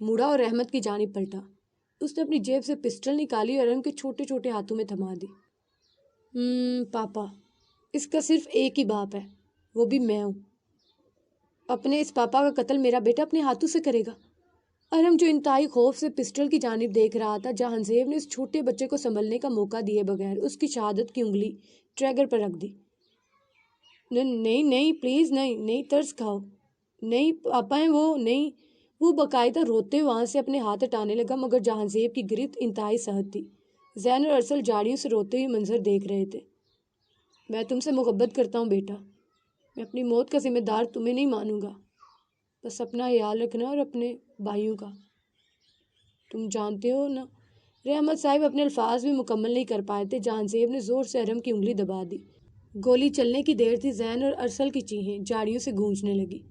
مڑا اور رحمت کی جانب پلٹا۔ اس نے اپنی جیب سے پسٹل نکالی اور ارم کے چھوٹے چھوٹے ہاتھوں میں تھما دی۔ پاپا، اس کا صرف ایک ہی باپ ہے، وہ بھی میں ہوں۔ اپنے اس پاپا کا قتل میرا بیٹا اپنے ہاتھوں سے کرے گا؟ ارم جو انتہائی خوف سے پسٹل کی جانب دیکھ رہا تھا، جہانزیب نے اس چھوٹے بچے کو سنبھلنے کا موقع دیے بغیر اس کی شہادت کی انگلی ٹریگر پر رکھ دی۔ نہیں نہیں پلیز، نہیں ترس کھاؤ، نہیں پاپا ہیں وہ، نہیں۔ وہ باقاعدہ روتے ہوئے وہاں سے اپنے ہاتھ ہٹانے لگا، مگر جہانزیب کی گرفت انتہائی سخت تھی۔ زین اور ارسل جاڑیوں سے روتے ہوئے منظر دیکھ رہے تھے۔ میں تم سے محبت کرتا ہوں بیٹا، میں اپنی موت کا ذمہ دار تمہیں نہیں مانوں گا، بس اپنا خیال رکھنا اور اپنے بھائیوں کا۔ تم جانتے ہو نا۔ رحمت صاحب اپنے الفاظ بھی مکمل نہیں کر پائے تھے، جہانزیب نے زور سے ارم کی انگلی دبا دی۔ گولی چلنے کی دیر تھی، زین اور ارسل کی چیخیں جاڑیوں سے گونجنے لگی۔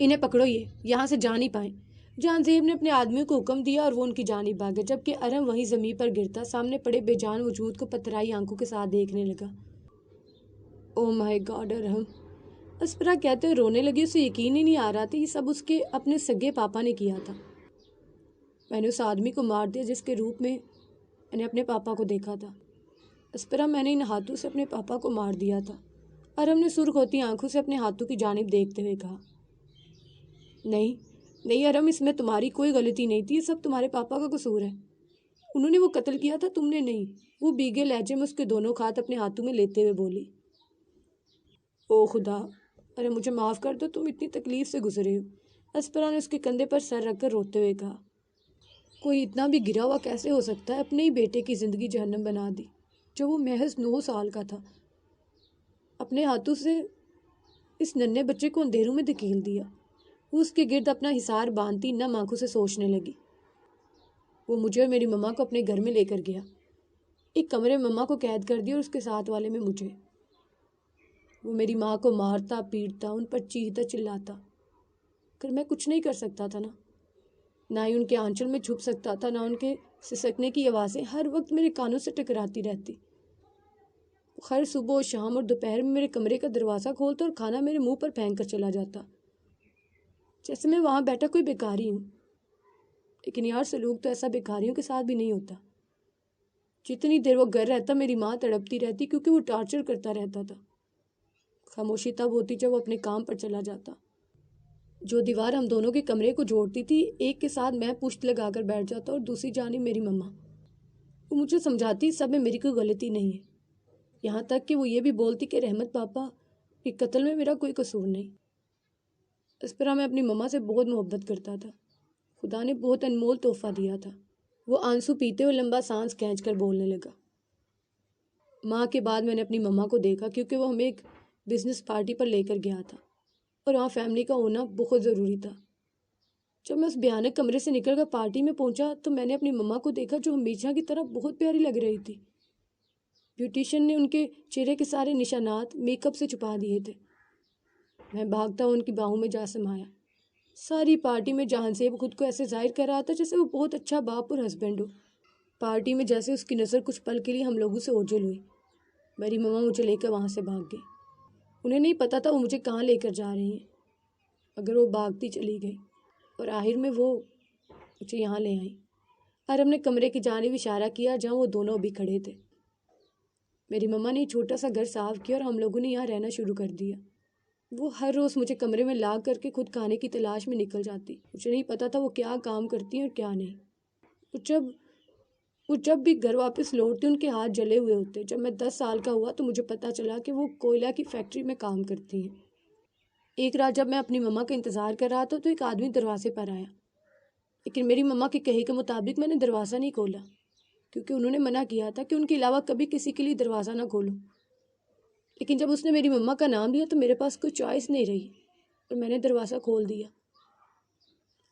انہیں پکڑو، یہ یہاں سے جا نہیں پائیں۔ جہانزیب نے اپنے آدمیوں کو حکم دیا اور وہ ان کی جانب بھاگے، جبکہ ارم وہیں زمین پر گرتا سامنے پڑے بے جان وجود کو پتھرائی آنکھوں کے ساتھ دیکھنے لگا۔ او مائی گاڈ ارم، اسپرا کہتے ہوئے رونے لگی۔ اسے یقین ہی نہیں آ رہا تھا یہ سب اس کے اپنے سگے پاپا نے کیا تھا۔ میں نے اس آدمی کو مار دیا جس کے روپ میں نے اپنے پاپا کو دیکھا تھا۔ اسپرا، میں نے ان ہاتھوں سے اپنے پاپا کو مار دیا تھا، ارم نے سرخ ہوتی آنکھوں سے اپنے ہاتھوں کی جانب دیکھتے ہوئے کہا۔ نہیں ارم، اس میں تمہاری کوئی غلطی نہیں تھی، یہ سب تمہارے پاپا کا قصور ہے۔ انہوں نے وہ قتل کیا تھا، تم نے نہیں۔ وہ بھیگے لہجے میں اس کے دونوں ہاتھ اپنے ہاتھوں میں لیتے ہوئے بولی۔ او خدا، ارے مجھے معاف کر دو، تم اتنی تکلیف سے گزرے ہو۔ اسپرا نے اس کے کندھے پر سر رکھ کر روتے ہوئے کہا۔ کوئی اتنا بھی گرا ہوا کیسے ہو سکتا ہے؟ اپنے ہی بیٹے کی زندگی جہنم بنا دی جو وہ محض 9 سال کا تھا۔ اپنے ہاتھوں سے اس ننھے بچے کو اندھیروں میں دھکیل دیا۔ وہ اس کے گرد اپنا حصار باندھتی نم آنکھوں سے سوچنے لگی۔ وہ مجھے اور میری مما کو اپنے گھر میں لے کر گیا، ایک کمرے میں مما کو قید کر دیا اور اس کے ساتھ والے میں مجھے۔ وہ میری ماں کو مارتا پیٹتا، ان پر چیختا چلاتا، کر میں کچھ نہیں کر سکتا تھا نا، نہ ہی ان کے آنچل میں چھپ سکتا تھا، نہ ان کے سسکنے کی آوازیں ہر وقت میرے کانوں سے ٹکراتی رہتی۔ ہر صبح و شام اور دوپہر میں میرے کمرے کا دروازہ کھولتا اور کھانا میرے منہ پر پھینک کر چلا جاتا، جیسے میں وہاں بیٹھا کوئی بیکاری ہوں۔ لیکن یار، سلوک تو ایسا بیکاریوں کے ساتھ بھی نہیں ہوتا۔ جتنی دیر وہ گھر رہتا میری ماں تڑپتی رہتی کیونکہ وہ ٹارچر کرتا رہتا تھا۔ خاموشی تب ہوتی جب وہ اپنے کام پر چلا جاتا۔ جو دیوار ہم دونوں کے کمرے کو جوڑتی تھی، ایک کے ساتھ میں پشت لگا کر بیٹھ جاتا اور دوسری جانب میری مما۔ وہ مجھے سمجھاتی سب میں میری کوئی غلطی نہیں ہے، یہاں تک کہ وہ یہ بھی بولتی کہ رحمت پاپا کے قتل میں میرا کوئی قصور نہیں۔ اس طرح میں اپنی مما سے بہت محبت کرتا تھا، خدا نے بہت انمول تحفہ دیا تھا۔ وہ آنسو پیتے ہوئے لمبا سانس کھینچ کر بولنے لگا۔ ماں کے بعد میں نے اپنی مما کو دیکھا کیونکہ وہ ہمیں ایک بزنس پارٹی پر لے کر گیا تھا اور وہاں فیملی کا ہونا بہت ضروری تھا۔ جب میں اس بھیانک کمرے سے نکل کر پارٹی میں پہنچا تو میں نے اپنی مما کو دیکھا جو ہمیشہ کی طرح بہت پیاری لگ رہی تھی۔ بیوٹیشین نے ان کے چہرے کے سارے نشانات میک اپ سے چھپا دیے تھے۔ میں بھاگتا ہوں ان کی باہوں میں جا سمایا۔ ساری پارٹی میں جہانزیب خود کو ایسے ظاہر کر رہا تھا جیسے وہ بہت اچھا باپ اور ہسبینڈ ہو۔ پارٹی میں جیسے اس کی نظر کچھ پل کے لیے ہم لوگوں سے اوجھل ہوئی، میری مما مجھے لے کر وہاں سے بھاگ گئی۔ انہیں نہیں پتا تھا وہ مجھے کہاں لے کر جا رہی ہیں، مگر وہ بھاگتی چلی گئی اور آخر میں وہ مجھے یہاں لے آئیں۔ ارم نے کمرے کی جانب اشارہ کیا جہاں وہ دونوں ابھی کھڑے تھے۔ میری مما نے چھوٹا سا گھر صاف کیا اور ہم لوگوں نے یہاں رہنا شروع کر دیا۔ وہ ہر روز مجھے کمرے میں لا کر کے خود کھانے کی تلاش میں نکل جاتی۔ مجھے نہیں پتا تھا وہ کیا کام کرتی ہیں اور کیا نہیں۔ وہ جب بھی گھر واپس لوٹتے ان کے ہاتھ جلے ہوئے ہوتے۔ جب میں 10 سال کا ہوا تو مجھے پتا چلا کہ وہ کوئلہ کی فیکٹری میں کام کرتی ہیں۔ ایک رات جب میں اپنی مما کا انتظار کر رہا تھا تو ایک آدمی دروازے پر آیا، لیکن میری مما کے کہے کے مطابق میں نے دروازہ نہیں کھولا کیونکہ انہوں نے منع کیا تھا کہ ان کے علاوہ کبھی کسی کے لیے دروازہ نہ کھولو۔ لیکن جب اس نے میری مما کا نام لیا تو میرے پاس کوئی چوائس نہیں رہی اور میں نے دروازہ کھول دیا۔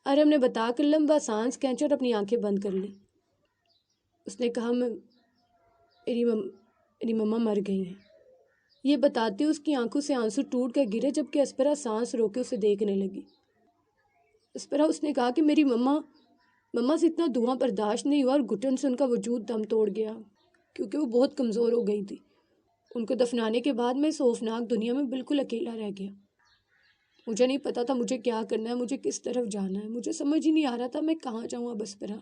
ارم نے بتا کر لمبا سانس کھینچا اور اپنی آنکھیں بند کر لی۔ اس نے کہا میری مما مر گئی ہیں۔ یہ بتاتے اس کی آنکھوں سے آنسو ٹوٹ کر گرے جبکہ اسپرا سانس روکے اسے دیکھنے لگی۔ اس نے کہا کہ میری مما سے اتنا دھواں برداشت نہیں ہوا اور گھٹن سے ان کا وجود دم توڑ گیا کیونکہ وہ بہت کمزور ہو گئی تھی۔ ان کو دفنانے کے بعد میں اس خوفناک دنیا میں بالکل اکیلا رہ گیا۔ مجھے نہیں پتا تھا مجھے کیا کرنا ہے، مجھے کس طرف جانا ہے، مجھے سمجھ ہی نہیں آ رہا تھا میں کہاں جاؤں اب اسپرا۔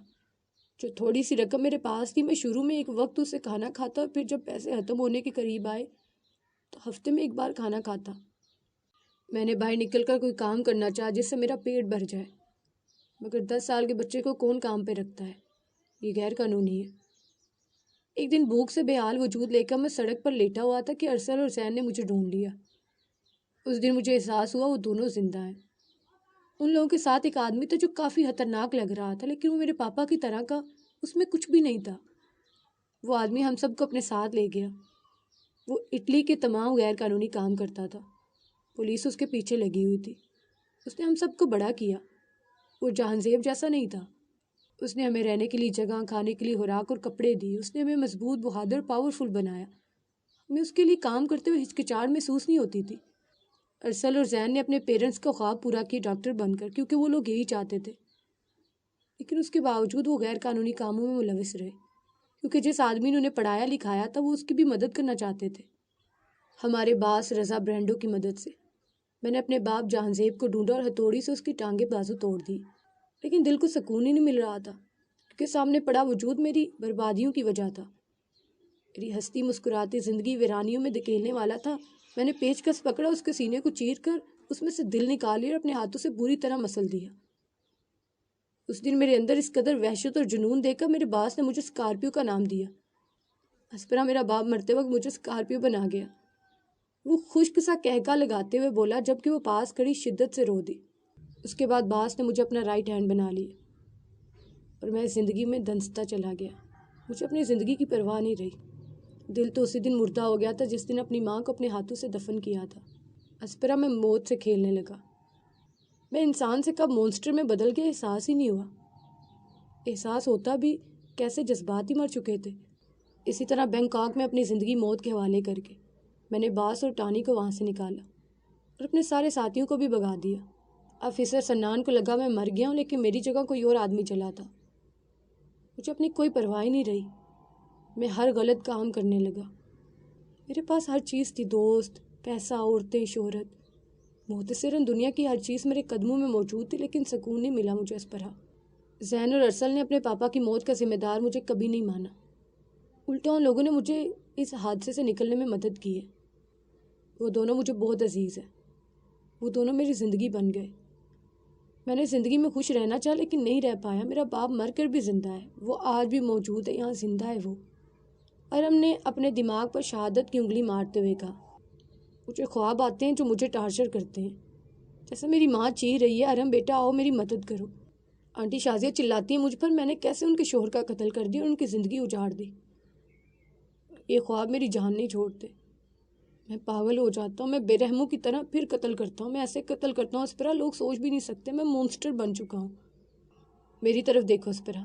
جو تھوڑی سی رقم میرے پاس تھی، میں شروع میں ایک وقت اسے کھانا کھاتا، اور پھر جب پیسے ختم ہونے کے قریب آئے تو ہفتے میں ایک بار کھانا کھاتا۔ میں نے باہر نکل کر کوئی کام کرنا چاہا جس سے میرا پیٹ بھر جائے، مگر 10 سال کے بچے کو کون کام پہ رکھتا ہے؟ یہ غیر قانونی ہے۔ ایک دن بھوک سے بے حال وجود لے کر میں سڑک پر لیٹا ہوا تھا کہ ارسل اور زین نے مجھے ڈھونڈ لیا۔ اس دن مجھے احساس ہوا وہ دونوں زندہ ہیں۔ ان لوگوں کے ساتھ ایک آدمی تھا جو کافی خطرناک لگ رہا تھا، لیکن وہ میرے پاپا کی طرح کا، اس میں کچھ بھی نہیں تھا۔ وہ آدمی ہم سب کو اپنے ساتھ لے گیا۔ وہ اٹلی کے تمام غیر قانونی کام کرتا تھا۔ پولیس اس کے پیچھے لگی ہوئی تھی۔ اس نے ہم سب کو بڑا کیا۔ وہ جہانزیب جیسا نہیں تھا۔ اس نے ہمیں رہنے کے لیے جگہ، کھانے کے لیے خوراک اور کپڑے دی۔ اس نے ہمیں مضبوط، بہادر، پاورفل بنایا۔ ہمیں اس کے لیے کام کرتے ہوئے ہچکچاہٹ محسوس نہیں ہوتی تھی۔ ارسل اور زین نے اپنے پیرنٹس کا خواب پورا کیا ڈاکٹر بن کر، کیونکہ وہ لوگ یہی چاہتے تھے، لیکن اس کے باوجود وہ غیر قانونی کاموں میں ملوث رہے، کیونکہ جس آدمی نے انہیں پڑھایا لکھایا تھا وہ اس کی بھی مدد کرنا چاہتے تھے، ہمارے باس رضا برینڈو کی مدد سے۔ میں نے اپنے باپ جہانزیب کو ڈھونڈا اور ہتھوڑی سے اس کی ٹانگیں بازو توڑ دی، لیکن دل کو سکون ہی نہیں مل رہا تھا، کیونکہ سامنے پڑا وجود میری بربادیوں کی وجہ تھا۔ میری ہستی مسکراتی زندگی ویرانیوں میں دھکیلنے والا تھا۔ میں نے پیچکس پکڑا، اس کے سینے کو چیر کر اس میں سے دل نکال لیا اور اپنے ہاتھوں سے بری طرح مسل دیا۔ اس دن میرے اندر اس قدر وحشت اور جنون دیکھ کر میرے باس نے مجھے اسکارپیو کا نام دیا۔ اسپرا میرا باپ مرتے وقت مجھے اسکارپیو بنا گیا۔ وہ خشک سا کہکا لگاتے ہوئے بولا، جبکہ وہ پاس کھڑی شدت سے رو دی۔ اس کے بعد باس نے مجھے اپنا رائٹ ہینڈ بنا لیا اور میں زندگی میں دھنستا چلا گیا۔ مجھے اپنی زندگی کی پرواہ نہیں رہی۔ دل تو اسی دن مردہ ہو گیا تھا جس دن اپنی ماں کو اپنے ہاتھوں سے دفن کیا تھا۔ اسپرا میں موت سے کھیلنے لگا۔ میں انسان سے کب مونسٹر میں بدل گیا احساس ہی نہیں ہوا۔ احساس ہوتا بھی کیسے جذبات ہی مر چکے تھے۔ اسی طرح بینکاک میں اپنی زندگی موت کے حوالے کر کے میں نے باس اور ٹانی کو وہاں سے نکالا اور اپنے سارے ساتھیوں کو بھی بھگا دیا۔ آفیسر سنان کو لگا میں مر گیا ہوں، لیکن میری جگہ کوئی اور آدمی چلا تھا۔ مجھے اپنی کوئی پرواہ نہیں رہی۔ میں ہر غلط کام کرنے لگا۔ میرے پاس ہر چیز تھی، دوست، پیسہ، عورتیں، شہرت۔ مختصراً دنیا کی ہر چیز میرے قدموں میں موجود تھی، لیکن سکون نہیں ملا مجھے اس طرح۔ زین اور ارسل نے اپنے پاپا کی موت کا ذمہ دار مجھے کبھی نہیں مانا۔ الٹا ان لوگوں نے مجھے اس حادثے سے نکلنے میں مدد کی ہے۔ وہ دونوں مجھے بہت عزیز ہیں۔ وہ دونوں میری زندگی بن گئے۔ میں نے زندگی میں خوش رہنا چاہا لیکن نہیں رہ پایا۔ میرا باپ مر کر بھی زندہ ہے، وہ آج بھی موجود ہے، یہاں زندہ ہے وہ۔ ارم نے اپنے دماغ پر شہادت کی انگلی مارتے ہوئے کہا، مجھے خواب آتے ہیں جو مجھے ٹارچر کرتے ہیں، جیسے میری ماں چیخ رہی ہے، ارم بیٹا آؤ میری مدد کرو۔ آنٹی شازیہ چلاتی ہیں مجھ پر، میں نے کیسے ان کے شوہر کا قتل کر دیا اور ان کی زندگی اجاڑ دی۔ یہ خواب میری جان نہیں چھوڑتے۔ میں پاگل ہو جاتا ہوں، میں بے رحموں کی طرح پھر قتل کرتا ہوں، میں ایسے قتل کرتا ہوں اسپرا لوگ سوچ بھی نہیں سکتے، میں مونسٹر بن چکا ہوں۔ میری طرف دیکھو اسپرا،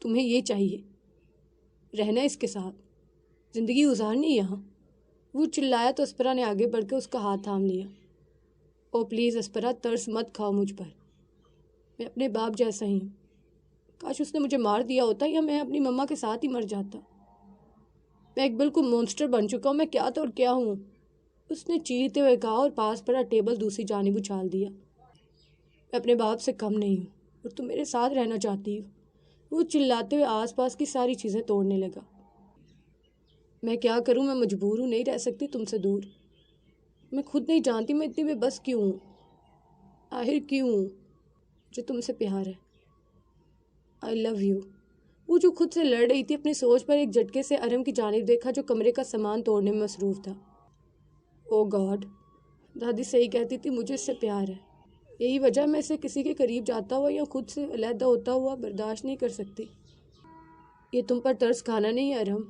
تمہیں یہ چاہیے، رہنا اس کے ساتھ، زندگی گزارنی یہاں۔ وہ چلایا تو اسپرا نے آگے بڑھ کے اس کا ہاتھ تھام لیا۔ او پلیز اسپرا، ترس مت کھاؤ مجھ پر، میں اپنے باپ جیسا ہی ہوں۔ کاش اس نے مجھے مار دیا ہوتا یا میں اپنی مما کے ساتھ ہی مر جاتا۔ میں ایک بالکل مونسٹر بن چکا ہوں، میں کیا تھا اور کیا ہوں۔ اس نے چیختے ہوئے کہا اور پاس پڑا ٹیبل دوسری جانب اچھال دیا۔ میں اپنے باپ سے کم نہیں ہوں اور تم میرے ساتھ رہنا چاہتی ہو۔ وہ چلاتے ہوئے آس پاس کی ساری چیزیں توڑنے لگا۔ میں کیا کروں، میں مجبور ہوں، نہیں رہ سکتی تم سے دور۔ میں خود نہیں جانتی میں اتنی بے بس کیوں ہوں، آخر کیوں ہوں۔ مجھے تم سے پیار ہے، آئی لو یو۔ وہ جو خود سے لڑ رہی تھی اپنی سوچ پر ایک جھٹکے سے ارم کی جانب دیکھا جو کمرے کا سامان توڑنے میں مصروف تھا۔ او گاڈ، دادی صحیح کہتی تھی، مجھے اس سے پیار ہے۔ یہی وجہ میں اسے کسی کے قریب جاتا ہوا یا خود سے علیحدہ ہوتا ہوا برداشت نہیں کر سکتی۔ یہ تم پر ترس کھانا نہیں ہے ارم،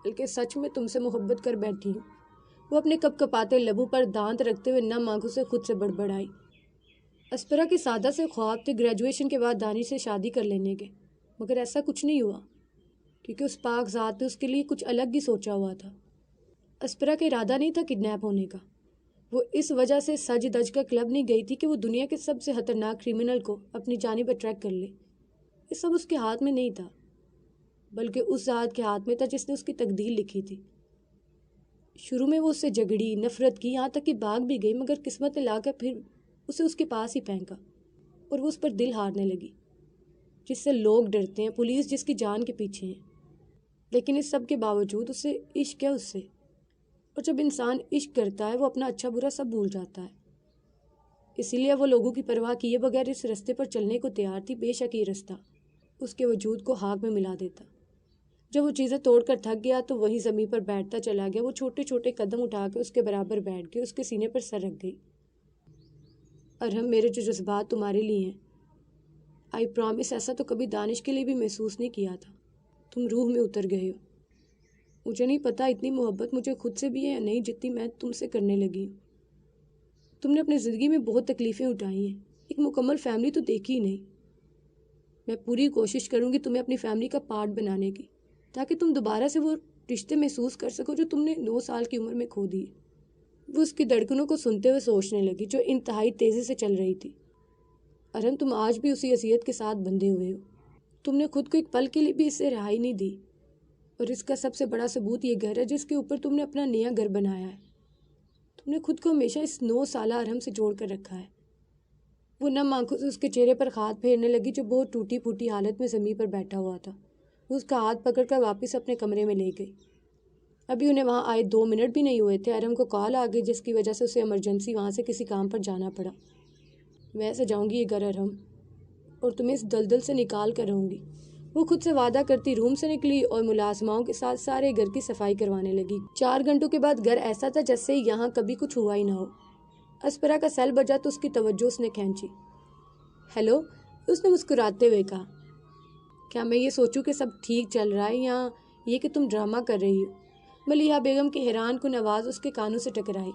بلکہ سچ میں تم سے محبت کر بیٹھی ہوں۔ وہ اپنے کپ کپاتے لبوں پر دانت رکھتے ہوئے نم آنکھوں سے خود سے بڑبڑائی۔ اسپرا کے سادہ سے خواب تھے گریجویشن کے بعد دانش سے شادی کر لینے کے، مگر ایسا کچھ نہیں ہوا، کیونکہ اس پاک ذات نے اس کے لیے کچھ الگ ہی سوچا ہوا تھا۔ اسپرا کا ارادہ نہیں تھا کڈنیپ ہونے کا۔ وہ اس وجہ سے سج دج کا کلب نہیں گئی تھی کہ وہ دنیا کے سب سے خطرناک کرمنل کو اپنی جانب اٹریکٹ کر لے۔ یہ سب اس کے ہاتھ میں نہیں تھا، بلکہ اس ذات کے ہاتھ میں تھا جس نے اس کی تقدیر لکھی تھی۔ شروع میں وہ اس سے جھگڑی، نفرت کی، یہاں تک کہ بھاگ بھی گئی، مگر قسمت نے لا کر پھر اسے اس کے پاس ہی پھینکا اور وہ اس پر دل ہارنے لگی، جس سے لوگ ڈرتے ہیں، پولیس جس کی جان کے پیچھے ہیں۔ لیکن اس سب کے باوجود اسے عشق ہے اس سے، اور جب انسان عشق کرتا ہے وہ اپنا اچھا برا سب بھول جاتا ہے۔ اسی لیے وہ لوگوں کی پرواہ کیے بغیر اس رستے پر چلنے کو تیار تھی، بے شک یہ رستہ اس کے وجود کو خاک میں ملا دیتا۔ جب وہ چیزیں توڑ کر تھک گیا تو وہی زمین پر بیٹھتا چلا گیا۔ وہ چھوٹے چھوٹے قدم اٹھا کے اس کے برابر بیٹھ گئی، اس کے سینے پر سر رکھ گئی۔ ارحم، میرے جو جذبات تمہارے لیے ہیں، آئی پرامس، ایسا تو کبھی دانش کے لیے بھی محسوس نہیں کیا تھا۔ تم روح میں اتر گئے ہو۔ مجھے نہیں پتا اتنی محبت مجھے خود سے بھی ہے یا نہیں جتنی میں تم سے کرنے لگی ہوں۔ تم نے اپنی زندگی میں بہت تکلیفیں اٹھائی ہیں، ایک مکمل فیملی تو دیکھی ہی نہیں۔ میں پوری کوشش کروں گی تمہیں اپنی فیملی کا پارٹ بنانے کی، تاکہ تم دوبارہ سے وہ رشتے محسوس کر سکو جو تم نے 9 سال کی عمر میں کھو دیے۔ وہ اس کی دھڑکنوں کو سنتے ہوئے سوچنے لگی، جو انتہائی تیزی سے چل رہی تھی۔ ارحم، تم آج بھی اسی اذیت کے ساتھ بندھے ہوئے ہو۔ تم نے خود کو ایک پل کے لیے بھی اس سے رہائی نہیں دی، اور اس کا سب سے بڑا ثبوت یہ گھر ہے جس کے اوپر تم نے اپنا نیا گھر بنایا ہے۔ تم نے خود کو ہمیشہ اس 9 سالہ ارحم سے جوڑ کر رکھا ہے۔ وہ نم آنکھوں سے اس کے چہرے پر ہاتھ پھیرنے لگی جو بہت ٹوٹی پھوٹی حالت میں زمین پر بیٹھا ہوا تھا۔ وہ اس کا ہاتھ پکڑ کر واپس اپنے کمرے میں لے گئی۔ ابھی انہیں وہاں آئے 2 منٹ بھی نہیں ہوئے تھے، ارحم کو کال آ گئی جس کی وجہ سے اسے ایمرجنسی وہاں سے کسی کام پر جانا پڑا۔ میں سجاؤں گی یہ گھر ارحم، اور تمہیں اس دلدل سے نکال کر رہوں گی۔ وہ خود سے وعدہ کرتی روم سے نکلی اور ملازماؤں کے ساتھ سارے گھر کی صفائی کروانے لگی۔ 4 گھنٹوں کے بعد گھر ایسا تھا جیسے یہاں کبھی کچھ ہوا ہی نہ ہو۔ اسپرا کا سیل بجا تو اس کی توجہ اس نے کھینچی۔ ہیلو، اس نے مسکراتے ہوئے کہا۔ کیا میں یہ سوچوں کہ سب ٹھیک چل رہا ہے یا یہ کہ تم ڈرامہ کر رہی ہو؟ ملیحہ بیگم کی حیران کن آواز اس کے کانوں سے ٹکرائی۔